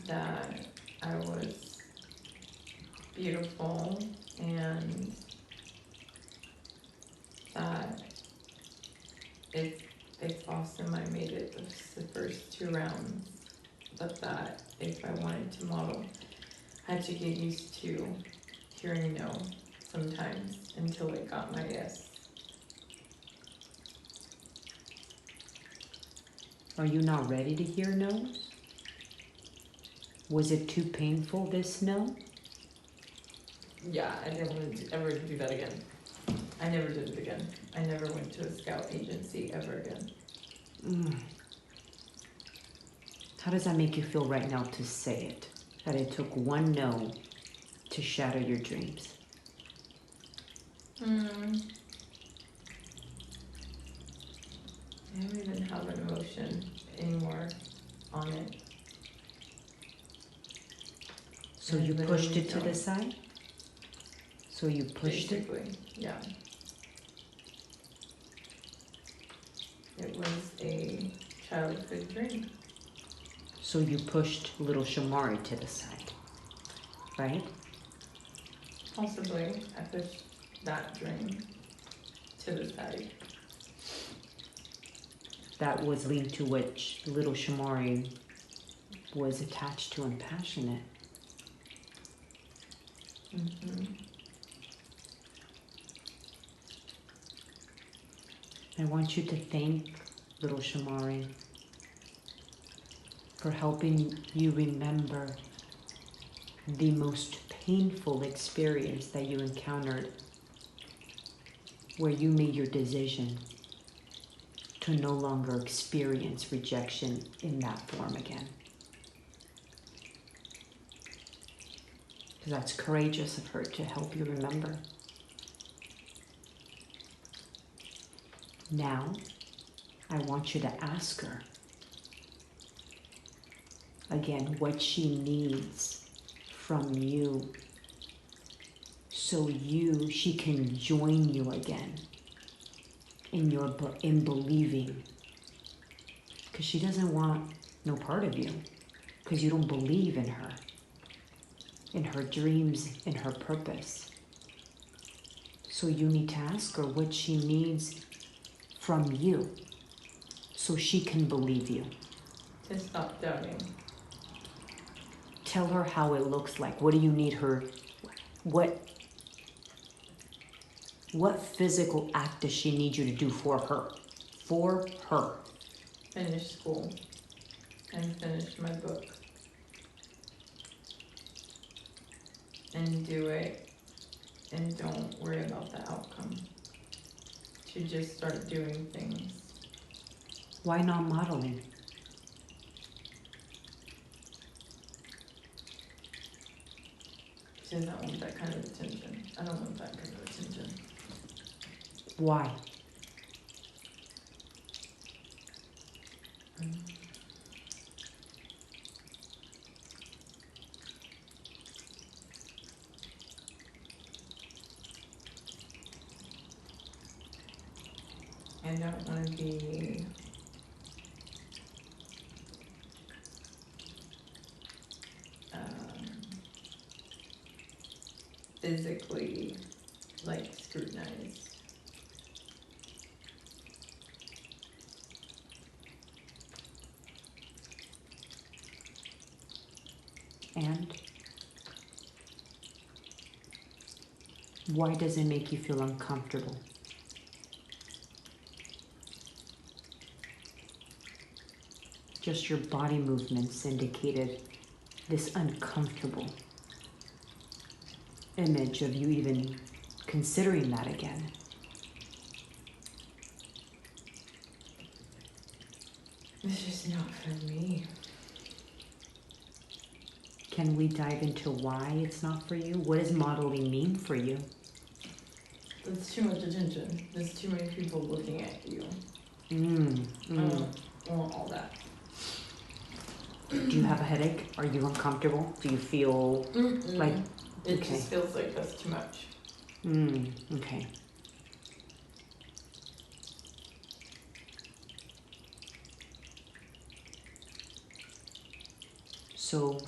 That I was beautiful and that it's awesome I made it the first 2 rounds, but that if I wanted to model, I had to get used to hearing no sometimes until I got my yes. Are you not ready to hear no? Was it too painful, this no? Yeah, I didn't want to ever do that again. I never did it again. I never went to a scout agency ever again. How does that make you feel right now to say it? That it took one no to shatter your dreams? I don't even have an emotion anymore on it. So you pushed it to the side? So you pushed it? Basically, yeah. It was a childhood dream. So you pushed little Shamari to the side, right? Possibly, I pushed that dream to the side. That was linked to which little Shamari was attached to and passionate. I want you to thank little Shamari for helping you remember the most painful experience that you encountered where you made your decision to no longer experience rejection in that form again. Because that's courageous of her to help you remember. Now, I want you to ask her again what she needs from you so she can join you again in believing, because she doesn't want no part of you, because you don't believe in her dreams, in her purpose. So you need to ask her what she needs from you so she can believe you. To stop doubting. Tell her how it looks like. What do you need her? What physical act does she need you to do for her? For her. Finish school. And finish my book. And do it. And don't worry about the outcome. To just start doing things. Why not modeling? She doesn't want that kind of attention. I don't want that kind of attention. Why? I don't want to be physically like scrutinized. And why does it make you feel uncomfortable? Just your body movements indicated this uncomfortable image of you even considering that again. It's just not for me. Can we dive into why it's not for you? What does modeling mean for you? There's too much attention. There's too many people looking at you. I don't want all that. Do you have a headache? Are you uncomfortable? Do you feel like... It just feels like that's too much. Okay. So,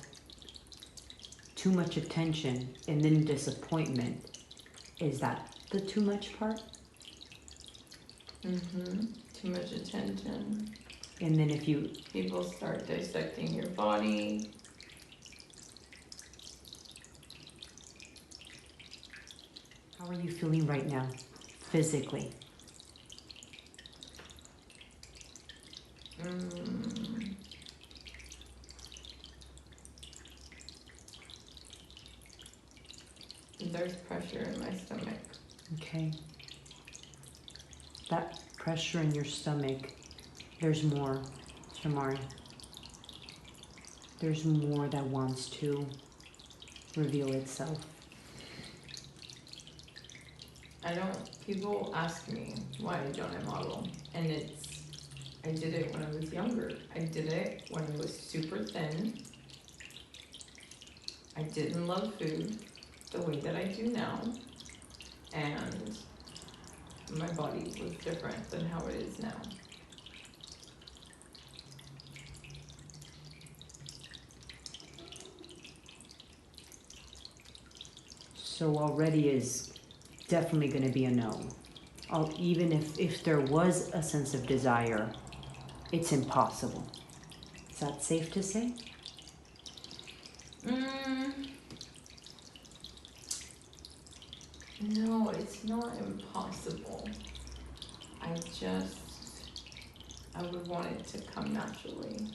too much attention and then disappointment. Is that the too much part? Too much attention. And then if you... People start dissecting your body. How are you feeling right now, physically? There's pressure in my stomach. Okay. That pressure in your stomach, there's more, Shamari. There's more that wants to reveal itself. People ask me, why don't I model? And I did it when I was younger. I did it when I was super thin. I didn't love food the way that I do now. And my body was different than how it is now. So already is definitely going to be a no. Even if there was a sense of desire, it's impossible. Is that safe to say? No, it's not impossible. I would want it to come naturally.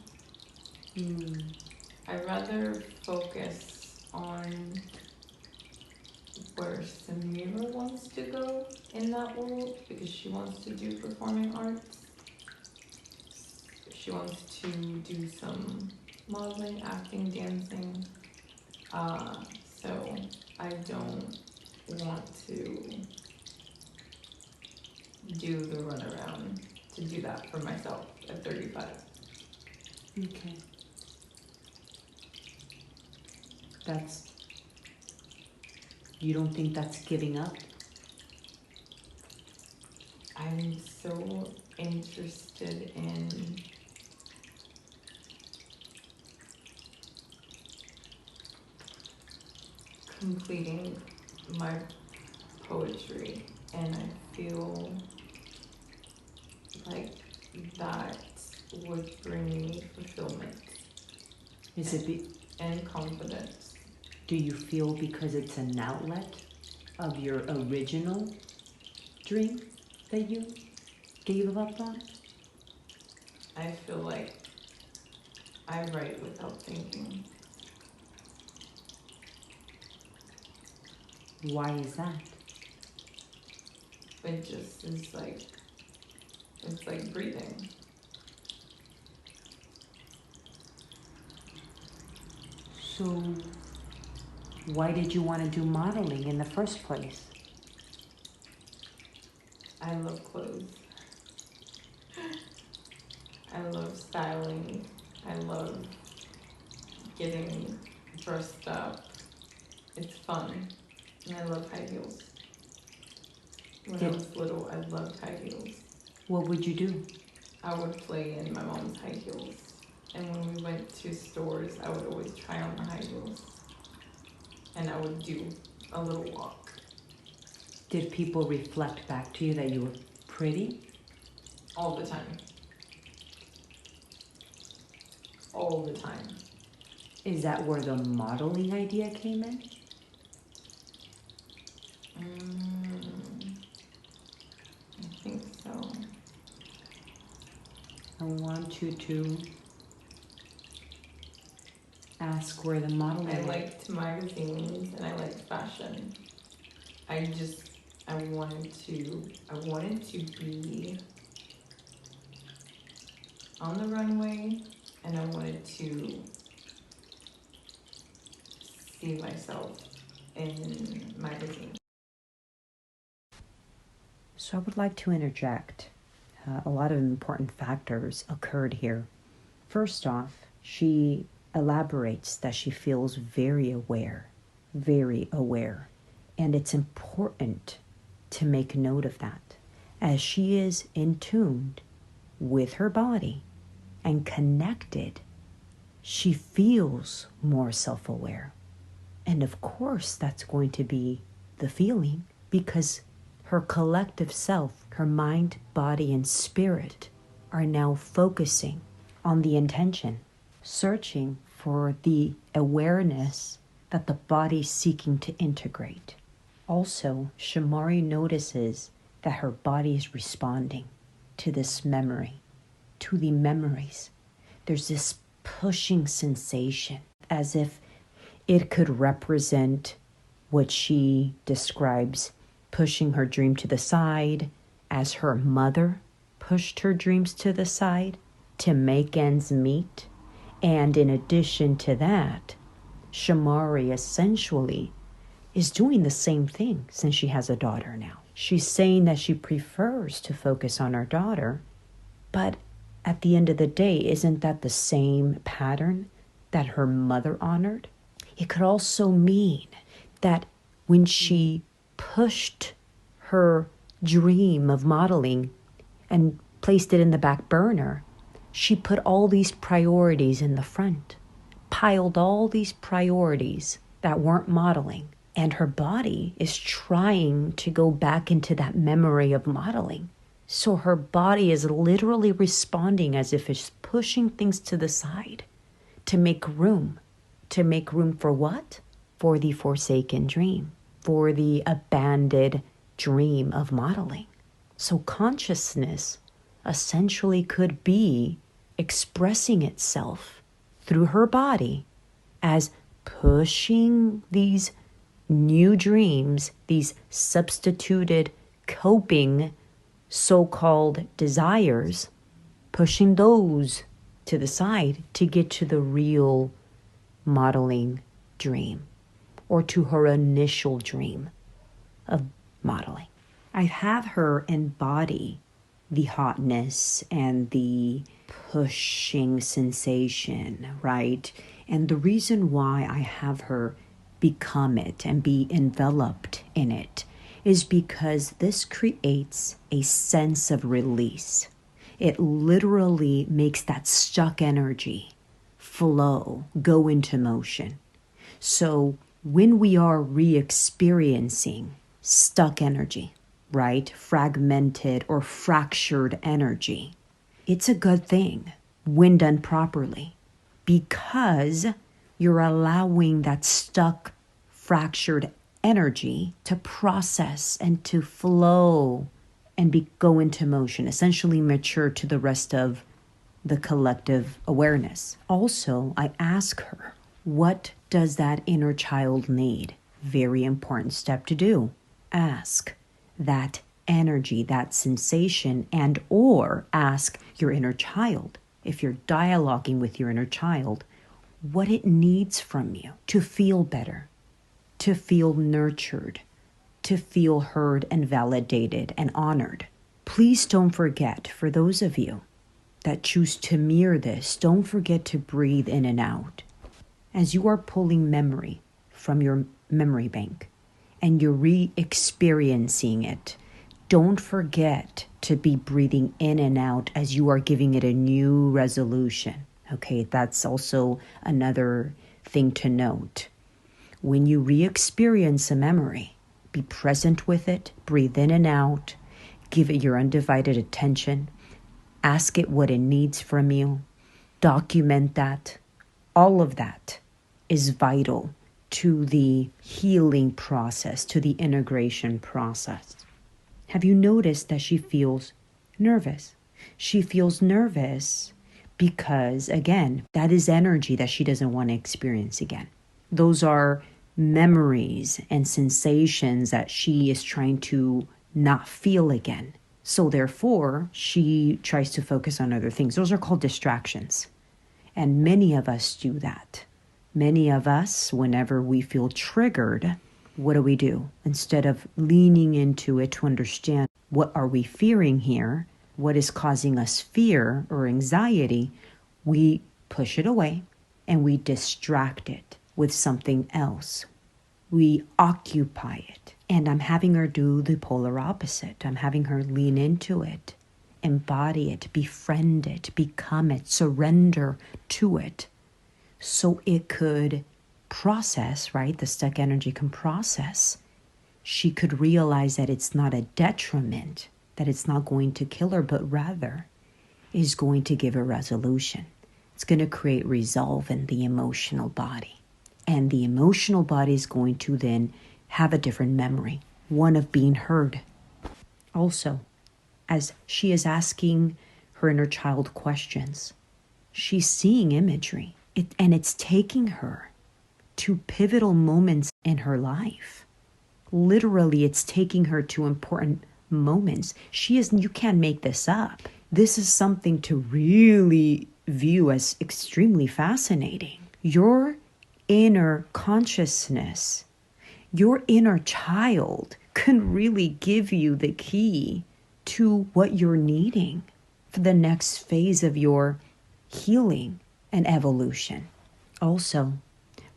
I'd rather focus on where Samira wants to go in that world, because she wants to do performing arts. She wants to do some modeling, acting, dancing. So I don't want to do the runaround to do that for myself at 35. Okay. You don't think that's giving up? I'm so interested in completing my poetry, and I feel like that would bring me fulfillment. And confidence. Do you feel because it's an outlet of your original dream that you gave up on? I feel like I write without thinking. Why is that? It just is like, it's like breathing. So, why did you want to do modeling in the first place? I love clothes. I love styling. I love getting dressed up. It's fun. And I love high heels. When I was little, I loved high heels. What would you do? I would play in my mom's high heels. And when we went to stores, I would always try on the high heels. And I would do a little walk. Did people reflect back to you that you were pretty? All the time. All the time. Is that where the modeling idea came in? I think so. I want you to ask where the modeling I liked magazines and I liked fashion. I wanted to be on the runway, and I wanted to see myself in magazines. So I would like to interject. A lot of important factors occurred here. First off, she elaborates that she feels very aware. And it's important to make note of that, as she is in tune with her body and connected. She feels more self-aware. And of course, that's going to be the feeling, because her collective self, her mind, body, and spirit are now focusing on the intention, searching for the awareness that the body's seeking to integrate. Also, Shamari notices that her body is responding to this memory, to the memories. There's this pushing sensation, as if it could represent what she describes pushing her dream to the side, as her mother pushed her dreams to the side to make ends meet. And in addition to that, Shamari essentially is doing the same thing since she has a daughter now. She's saying that she prefers to focus on her daughter, but at the end of the day, isn't that the same pattern that her mother honored? It could also mean that when she pushed her dream of modeling and placed it in the back burner, she put all these priorities in the front, piled all these priorities that weren't modeling. And her body is trying to go back into that memory of modeling. So her body is literally responding as if it's pushing things to the side to make room. To make room for what? For the forsaken dream, for the abandoned dream of modeling. So consciousness essentially could be expressing itself through her body as pushing these new dreams, these substituted coping so-called desires, pushing those to the side to get to the real modeling dream, or to her initial dream of modeling. I have her embody the hotness and the pushing sensation, right? And the reason why I have her become it and be enveloped in it is because this creates a sense of release. It literally makes that stuck energy flow, go into motion. So when we are re-experiencing stuck energy, right? Fragmented or fractured energy. It's a good thing when done properly, because you're allowing that stuck, fractured energy to process and to flow and go into motion, essentially mature to the rest of the collective awareness. Also, I ask her, what does that inner child need? Very important step to do. Ask that energy, that sensation, and or ask your inner child, if you're dialoguing with your inner child, what it needs from you to feel better, to feel nurtured, to feel heard and validated and honored. Please don't forget, for those of you that choose to mirror this, don't forget to breathe in and out. As you are pulling memory from your memory bank and you're re-experiencing it, don't forget to be breathing in and out as you are giving it a new resolution. Okay, that's also another thing to note. When you re-experience a memory, be present with it, breathe in and out, give it your undivided attention, ask it what it needs from you, document that. All of that is vital to the healing process, to the integration process. Have you noticed that she feels nervous? She feels nervous because, again, that is energy that she doesn't want to experience again. Those are memories and sensations that she is trying to not feel again. So therefore, she tries to focus on other things. Those are called distractions. And many of us do that. Many of us, whenever we feel triggered, what do? Instead of leaning into it to understand what are we fearing here, what is causing us fear or anxiety, we push it away and we distract it with something else. We occupy it. And I'm having her do the polar opposite. I'm having her lean into it, embody it, befriend it, become it, surrender to it, so it could process, right? The stuck energy can process. She could realize that it's not a detriment, that it's not going to kill her, but rather is going to give a resolution. It's going to create resolve in the emotional body. And the emotional body is going to then have a different memory, one of being heard. Also, as she is asking her inner child questions, she's seeing imagery, and it's taking her to pivotal moments in her life. Literally, it's taking her to important moments. You can't make this up. This is something to really view as extremely fascinating. Your inner consciousness, your inner child can really give you the key to what you're needing for the next phase of your healing and evolution. Also,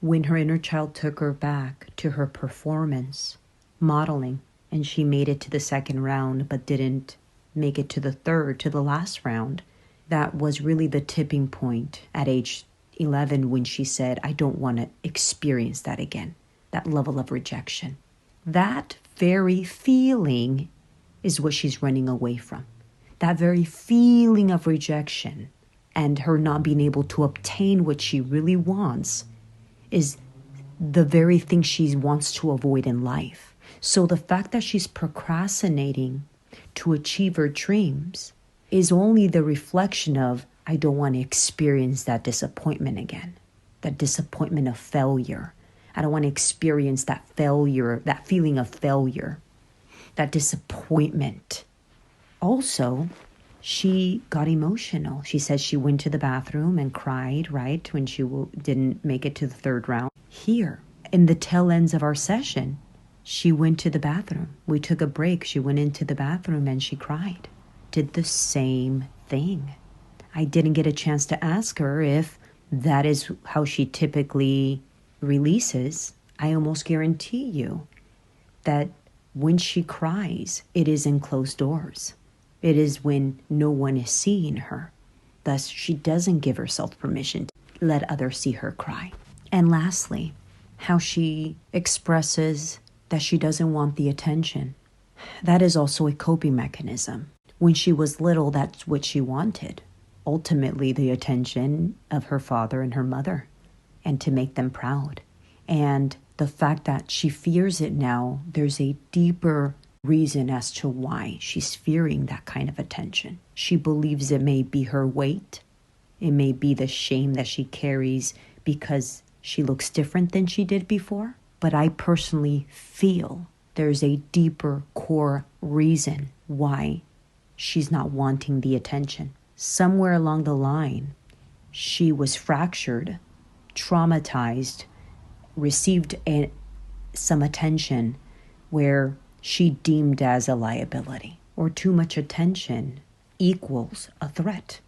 when her inner child took her back to her performance, modeling, and she made it to the second round but didn't make it to the last round, that was really the tipping point at age 11 when she said, I don't want to experience that again, that level of rejection. That very feeling is what she's running away from. That very feeling of rejection and her not being able to obtain what she really wants is the very thing she wants to avoid in life. So the fact that she's procrastinating to achieve her dreams is only the reflection of, I don't want to experience that disappointment again, that disappointment of failure. I don't want to experience that failure, that feeling of failure, that disappointment. Also, she got emotional. She said she went to the bathroom and cried, right, when she didn't make it to the third round. Here, in the tail ends of our session, she went to the bathroom. We took a break. She went into the bathroom and she cried. Did the same thing. I didn't get a chance to ask her if that is how she typically releases. I almost guarantee you that when she cries, it is in closed doors. It is when no one is seeing her. Thus, she doesn't give herself permission to let others see her cry. And lastly, how she expresses that she doesn't want the attention. That is also a coping mechanism. When she was little, that's what she wanted. Ultimately, the attention of her father and her mother, and to make them proud. And the fact that she fears it now, there's a deeper reason as to why she's fearing that kind of attention. She believes it may be her weight. It may be the shame that she carries because she looks different than she did before. But I personally feel there's a deeper core reason why she's not wanting the attention. Somewhere along the line, she was fractured, traumatized, received some attention where she deemed as a liability, or too much attention equals a threat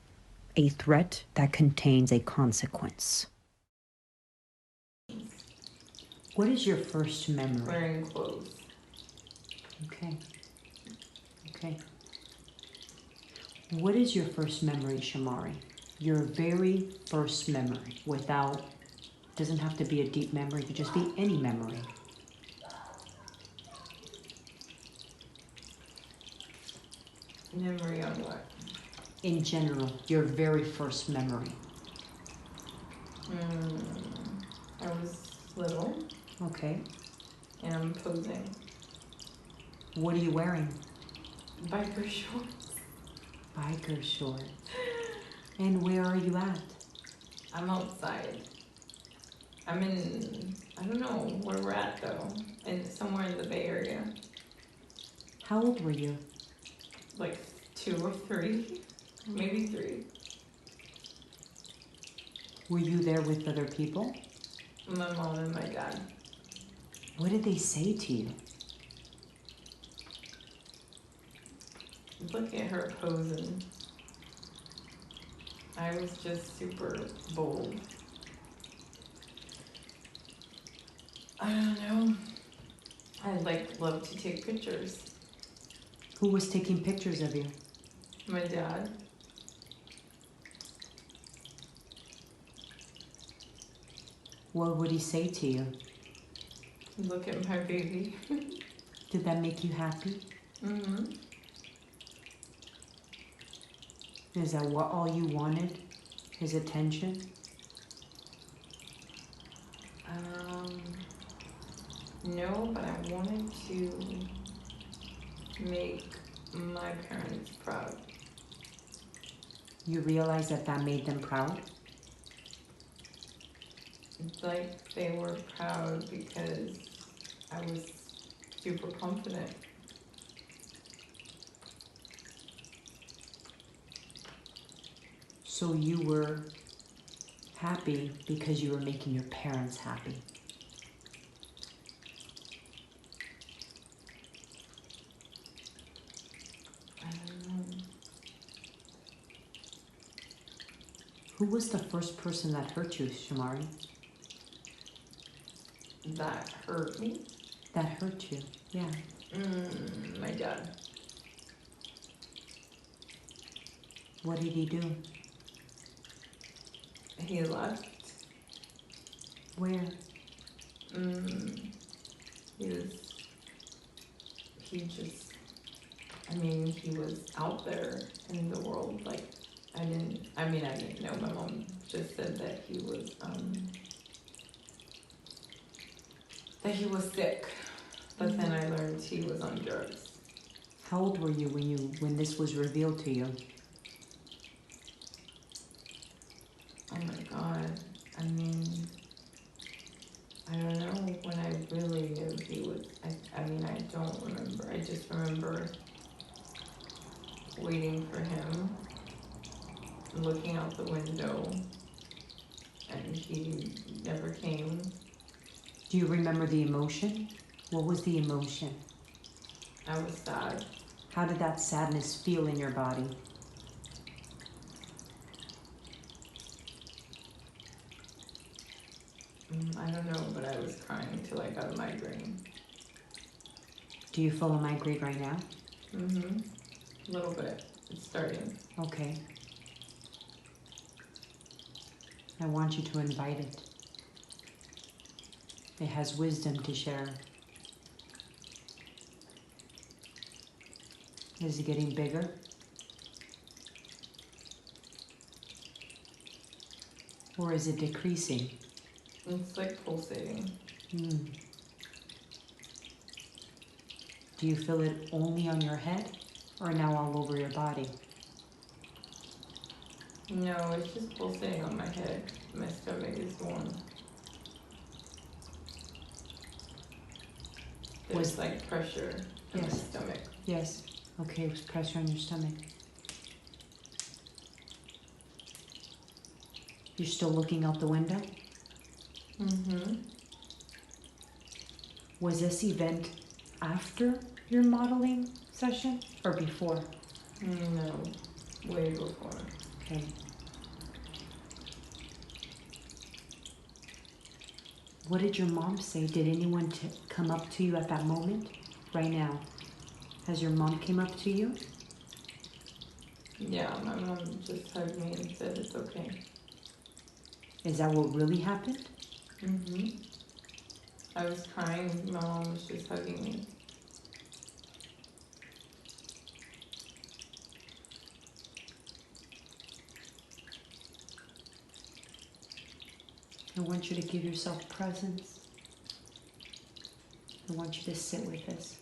that contains a consequence. What is your first memory? Wearing clothes. Okay. What is your first memory, Shamari? Your very first memory, doesn't have to be a deep memory, it could just be any memory. Memory on what? In general, your very first memory. I was little. Okay. And I'm posing. What are you wearing? Biker shorts. Biker shorts. And where are you at? I'm outside. I'm in, I don't know where we're at though. Somewhere in the Bay Area. How old were you? Like 2 or 3. Maybe 3. Were you there with other people? My mom and my dad. What did they say to you? Look at her posing. I was just super bold. I don't know. I love to take pictures. Who was taking pictures of you? My dad. What would he say to you? Look at my baby. Did that make you happy? Mm-hmm. Is that all you wanted? His attention? No, but I wanted to make my parents proud. You realize that made them proud? Like they were proud because I was super confident. So you were happy because you were making your parents happy. I don't know. Who was the first person that hurt you, Shamari? That hurt me? That hurt you, yeah. My dad. What did he do? He left. Where? He was out there in the world. I didn't know. My mom just said that he was sick. But then I learned he was on drugs. How old were you when this was revealed to you? Oh my God. I don't know when I really knew he was, I don't remember. I just remember waiting for him, looking out the window, and he never came. Do you remember the emotion? What was the emotion? I was sad. How did that sadness feel in your body? I don't know, but I was crying till I got a migraine. Do you feel a migraine right now? A little bit. It's starting. Okay. I want you to invite it. It has wisdom to share. Is it getting bigger? Or is it decreasing? It's like pulsating. Hmm. Do you feel it only on your head or now all over your body? No, it's just pulsating on my head. My stomach is the one. There's like pressure in my stomach. Yes. Okay, it was pressure on your stomach. You're still looking out the window? Mm-hmm. Was this event after your modeling session or before? No, way before. Okay. What did your mom say? Did anyone come up to you at that moment? Right now? Has your mom came up to you? Yeah, my mom just hugged me and said it's okay. Is that what really happened? Mm-hmm. I was crying. My mom was just hugging me. I want you to give yourself presence. I want you to sit with this.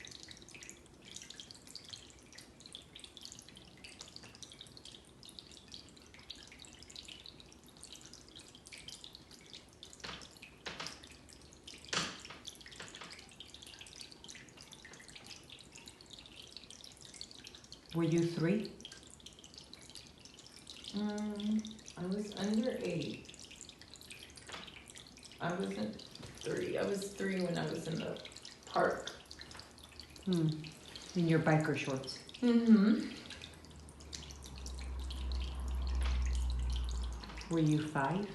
Were you 3? I was under 8. I wasn't 3. I was 3 when I was in the park. In your biker shorts. Mm-hmm. Were you 5?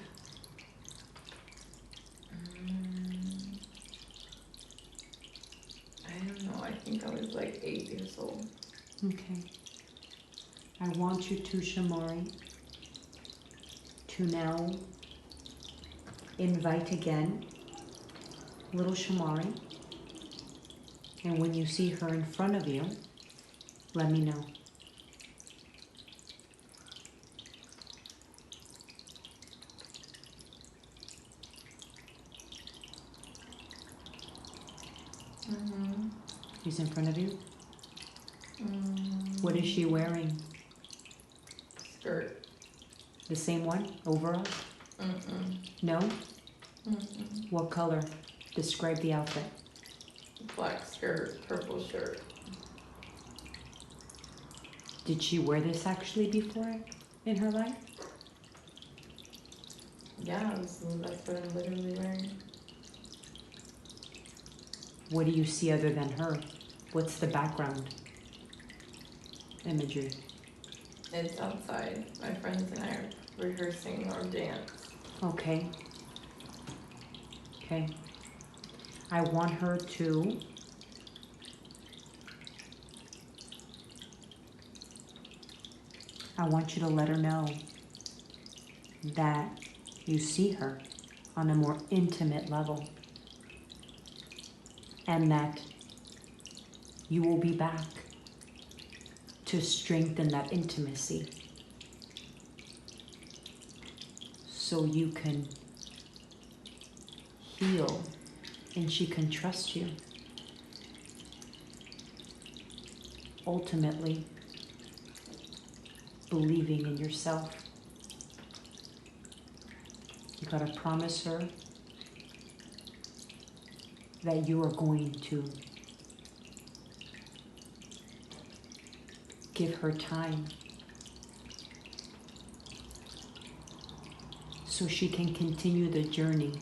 I don't know. I think I was like 8 years old. Okay. I want you to, Shamari, to now invite again little Shamari. And when you see her in front of you, let me know. Mm-hmm. She's in front of you? Mm-hmm. What is she wearing? Skirt. The same one? Overalls? Mm-mm. No? Mm-mm. What color? Describe the outfit. Black skirt, purple shirt. Did she wear this actually before in her life? Yeah, that's what I'm literally wearing. What do you see other than her? What's the background imagery? It's outside. My friends and I are rehearsing our dance. Okay. Okay. I want her to I want you to let her know that you see her on a more intimate level and that you will be back to strengthen that intimacy so you can heal and she can trust you. Ultimately, believing in yourself. You gotta promise her that you are going to give her time so she can continue the journey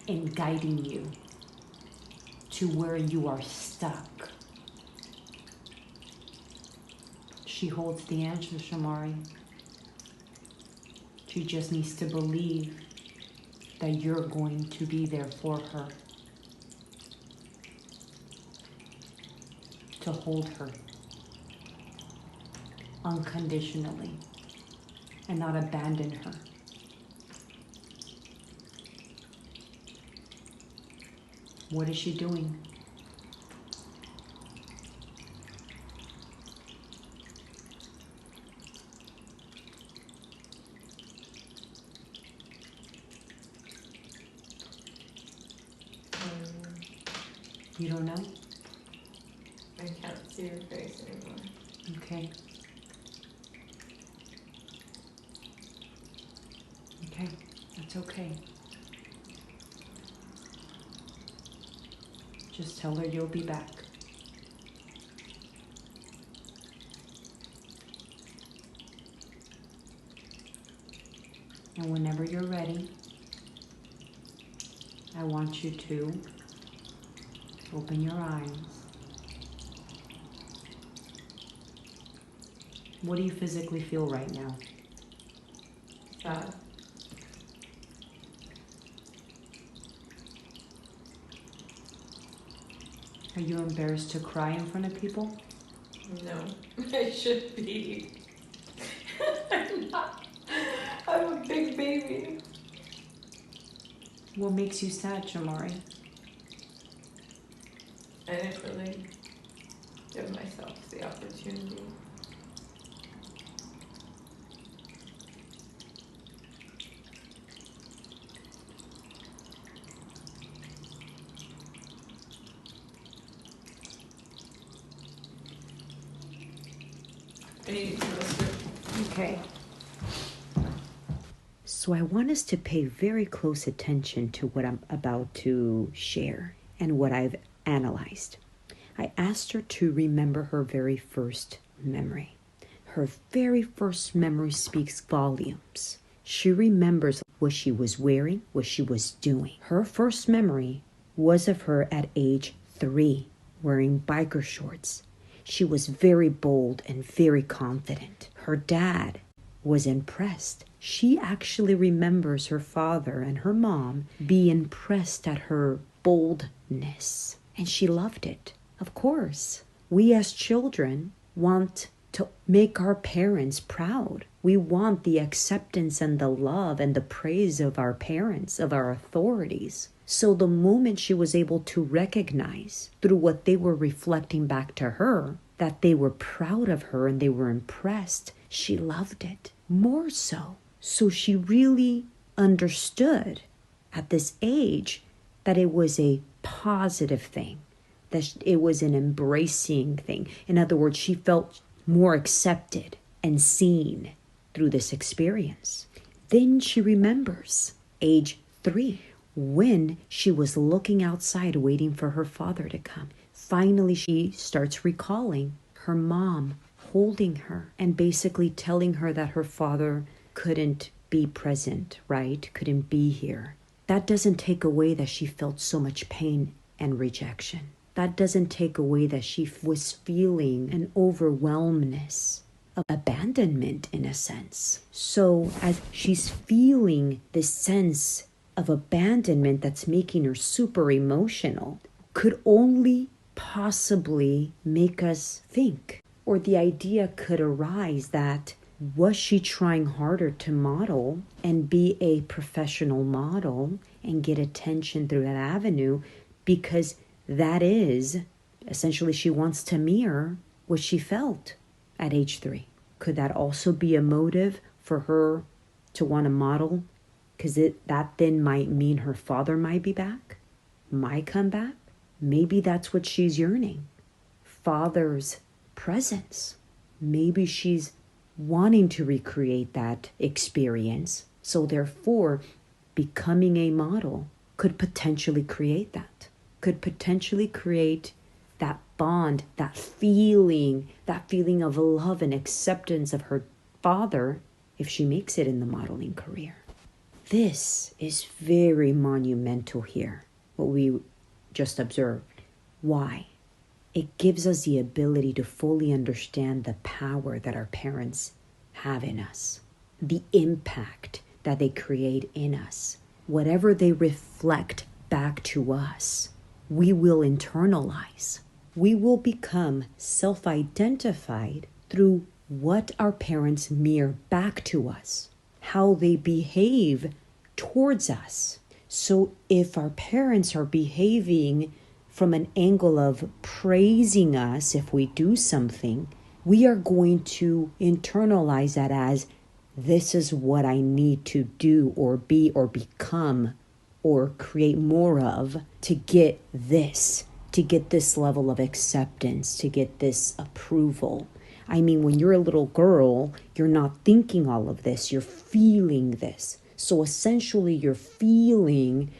in guiding you to where you are stuck. She holds the answer, Shamari. She just needs to believe that you're going to be there for her, to hold her unconditionally and not abandon her. What is she doing? You don't know? I can't see your face anymore. Okay. Okay, that's okay. Just tell her you'll be back. And whenever you're ready, I want you to open your eyes. What do you physically feel right now? Sad. Are you embarrassed to cry in front of people? No, I should be. I'm not. I'm a big baby. What makes you sad, Jamari? I didn't really give myself the opportunity. I need to listen. Okay. So I want us to pay very close attention to what I'm about to share and what I've analyzed. I asked her to remember her very first memory. Her very first memory speaks volumes. She remembers what she was wearing, what she was doing. Her first memory was of her at age 3, wearing biker shorts. She was very bold and very confident. Her dad was impressed. She actually remembers her father and her mom be impressed at her boldness. And she loved it. Of course, we as children want to make our parents proud. We want the acceptance and the love and the praise of our parents, of our authorities. So the moment she was able to recognize through what they were reflecting back to her, that they were proud of her and they were impressed, she loved it more so. So she really understood at this age that it was a positive thing, that it was an embracing thing. In other words, she felt more accepted and seen through this experience. Then she remembers age 3, when she was looking outside waiting for her father to come. Finally, she starts recalling her mom holding her and basically telling her that her father couldn't be present, right? Couldn't be here. That doesn't take away that she felt so much pain and rejection. That doesn't take away that she was feeling an overwhelmness of abandonment in a sense. So as she's feeling this sense of abandonment that's making her super emotional, could only possibly make us think, or the idea could arise that, was she trying harder to model and be a professional model and get attention through that avenue because that is essentially she wants to mirror what she felt at age 3? Could that also be a motive for her to want to model? Because that then might mean her father might be back, might come back. Maybe that's what she's yearning. Father's presence. Maybe she's wanting to recreate that experience. So therefore, becoming a model could potentially create that. Could potentially create that bond, that feeling of love and acceptance of her father if she makes it in the modeling career. This is very monumental here, what we just observed. Why? It gives us the ability to fully understand the power that our parents have in us, the impact that they create in us. Whatever they reflect back to us, we will internalize. We will become self-identified through what our parents mirror back to us, how they behave towards us. So if our parents are behaving from an angle of praising us if we do something, we are going to internalize that as, this is what I need to do or be or become or create more of to get this. to get this level of acceptance, to get this approval. I mean, when you're a little girl, you're not thinking all of this, you're feeling this. So essentially, you're feeling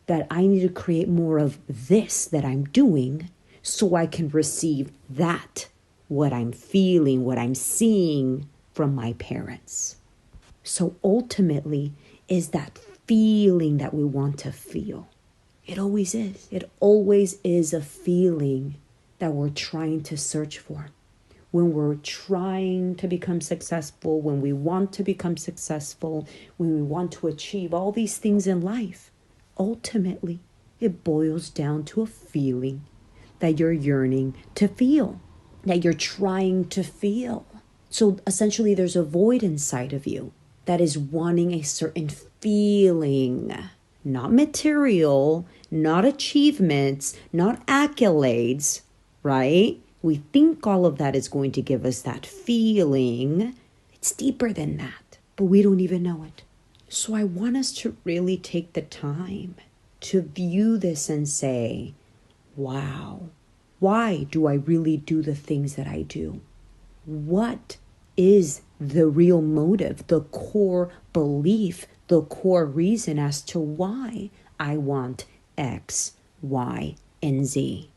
that I need to create more of this that I'm doing so I can receive that, what I'm feeling, what I'm seeing from my parents. So ultimately, is that feeling that we want to feel. It always is. It always is a feeling that we're trying to search for. When we're trying to become successful, when we want to become successful, when we want to achieve all these things in life, ultimately, it boils down to a feeling that you're yearning to feel, that you're trying to feel. So essentially, there's a void inside of you that is wanting a certain feeling, not material, not achievements, not accolades, right? We think all of that is going to give us that feeling. It's deeper than that, but we don't even know it. So I want us to really take the time to view this and say, wow, why do I really do the things that I do? What is the real motive, the core belief, the core reason as to why I want X, Y, and Z?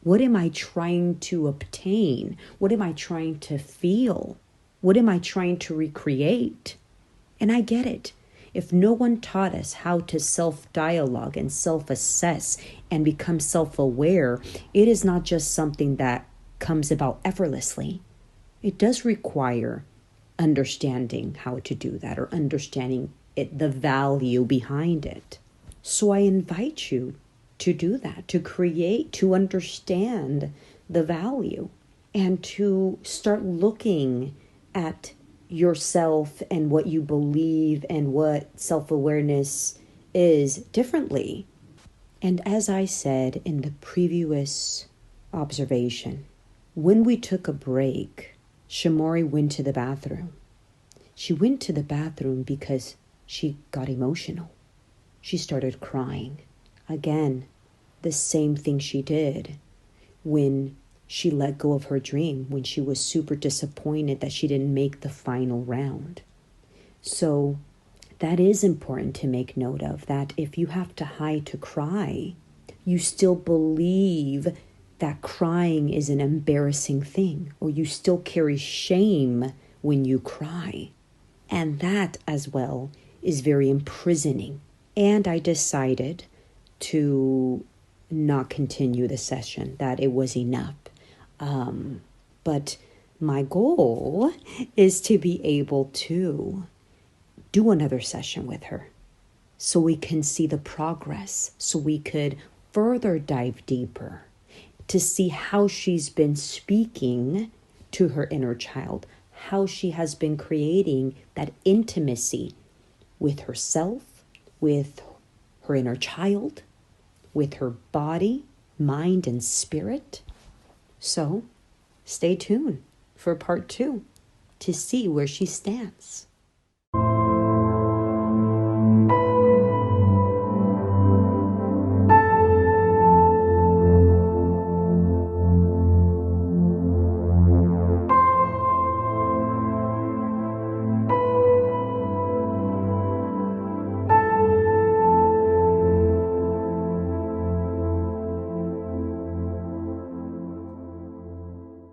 What am I trying to obtain? What am I trying to feel? What am I trying to recreate? And I get it. If no one taught us how to self-dialogue and self-assess and become self-aware, it is not just something that comes about effortlessly. It does require understanding how to do that or understanding it, the value behind it. So I invite you to do that, to create, to understand the value, and to start looking at yourself and what you believe and what self-awareness is differently. And as I said in the previous observation, when we took a break, Shamori went to the bathroom. She went to the bathroom because she got emotional. She started crying. Again, the same thing she did when she let go of her dream, when she was super disappointed that she didn't make the final round. So that is important to make note of, that if you have to hide to cry, you still believe that crying is an embarrassing thing, or you still carry shame when you cry. And that as well is very imprisoning. And I decided to not continue the session, that it was enough. But my goal is to be able to do another session with her so we can see the progress, so we could further dive deeper to see how she's been speaking to her inner child, how she has been creating that intimacy with herself, with her inner child, with her body, mind, and spirit. So stay tuned for part 2 to see where she stands.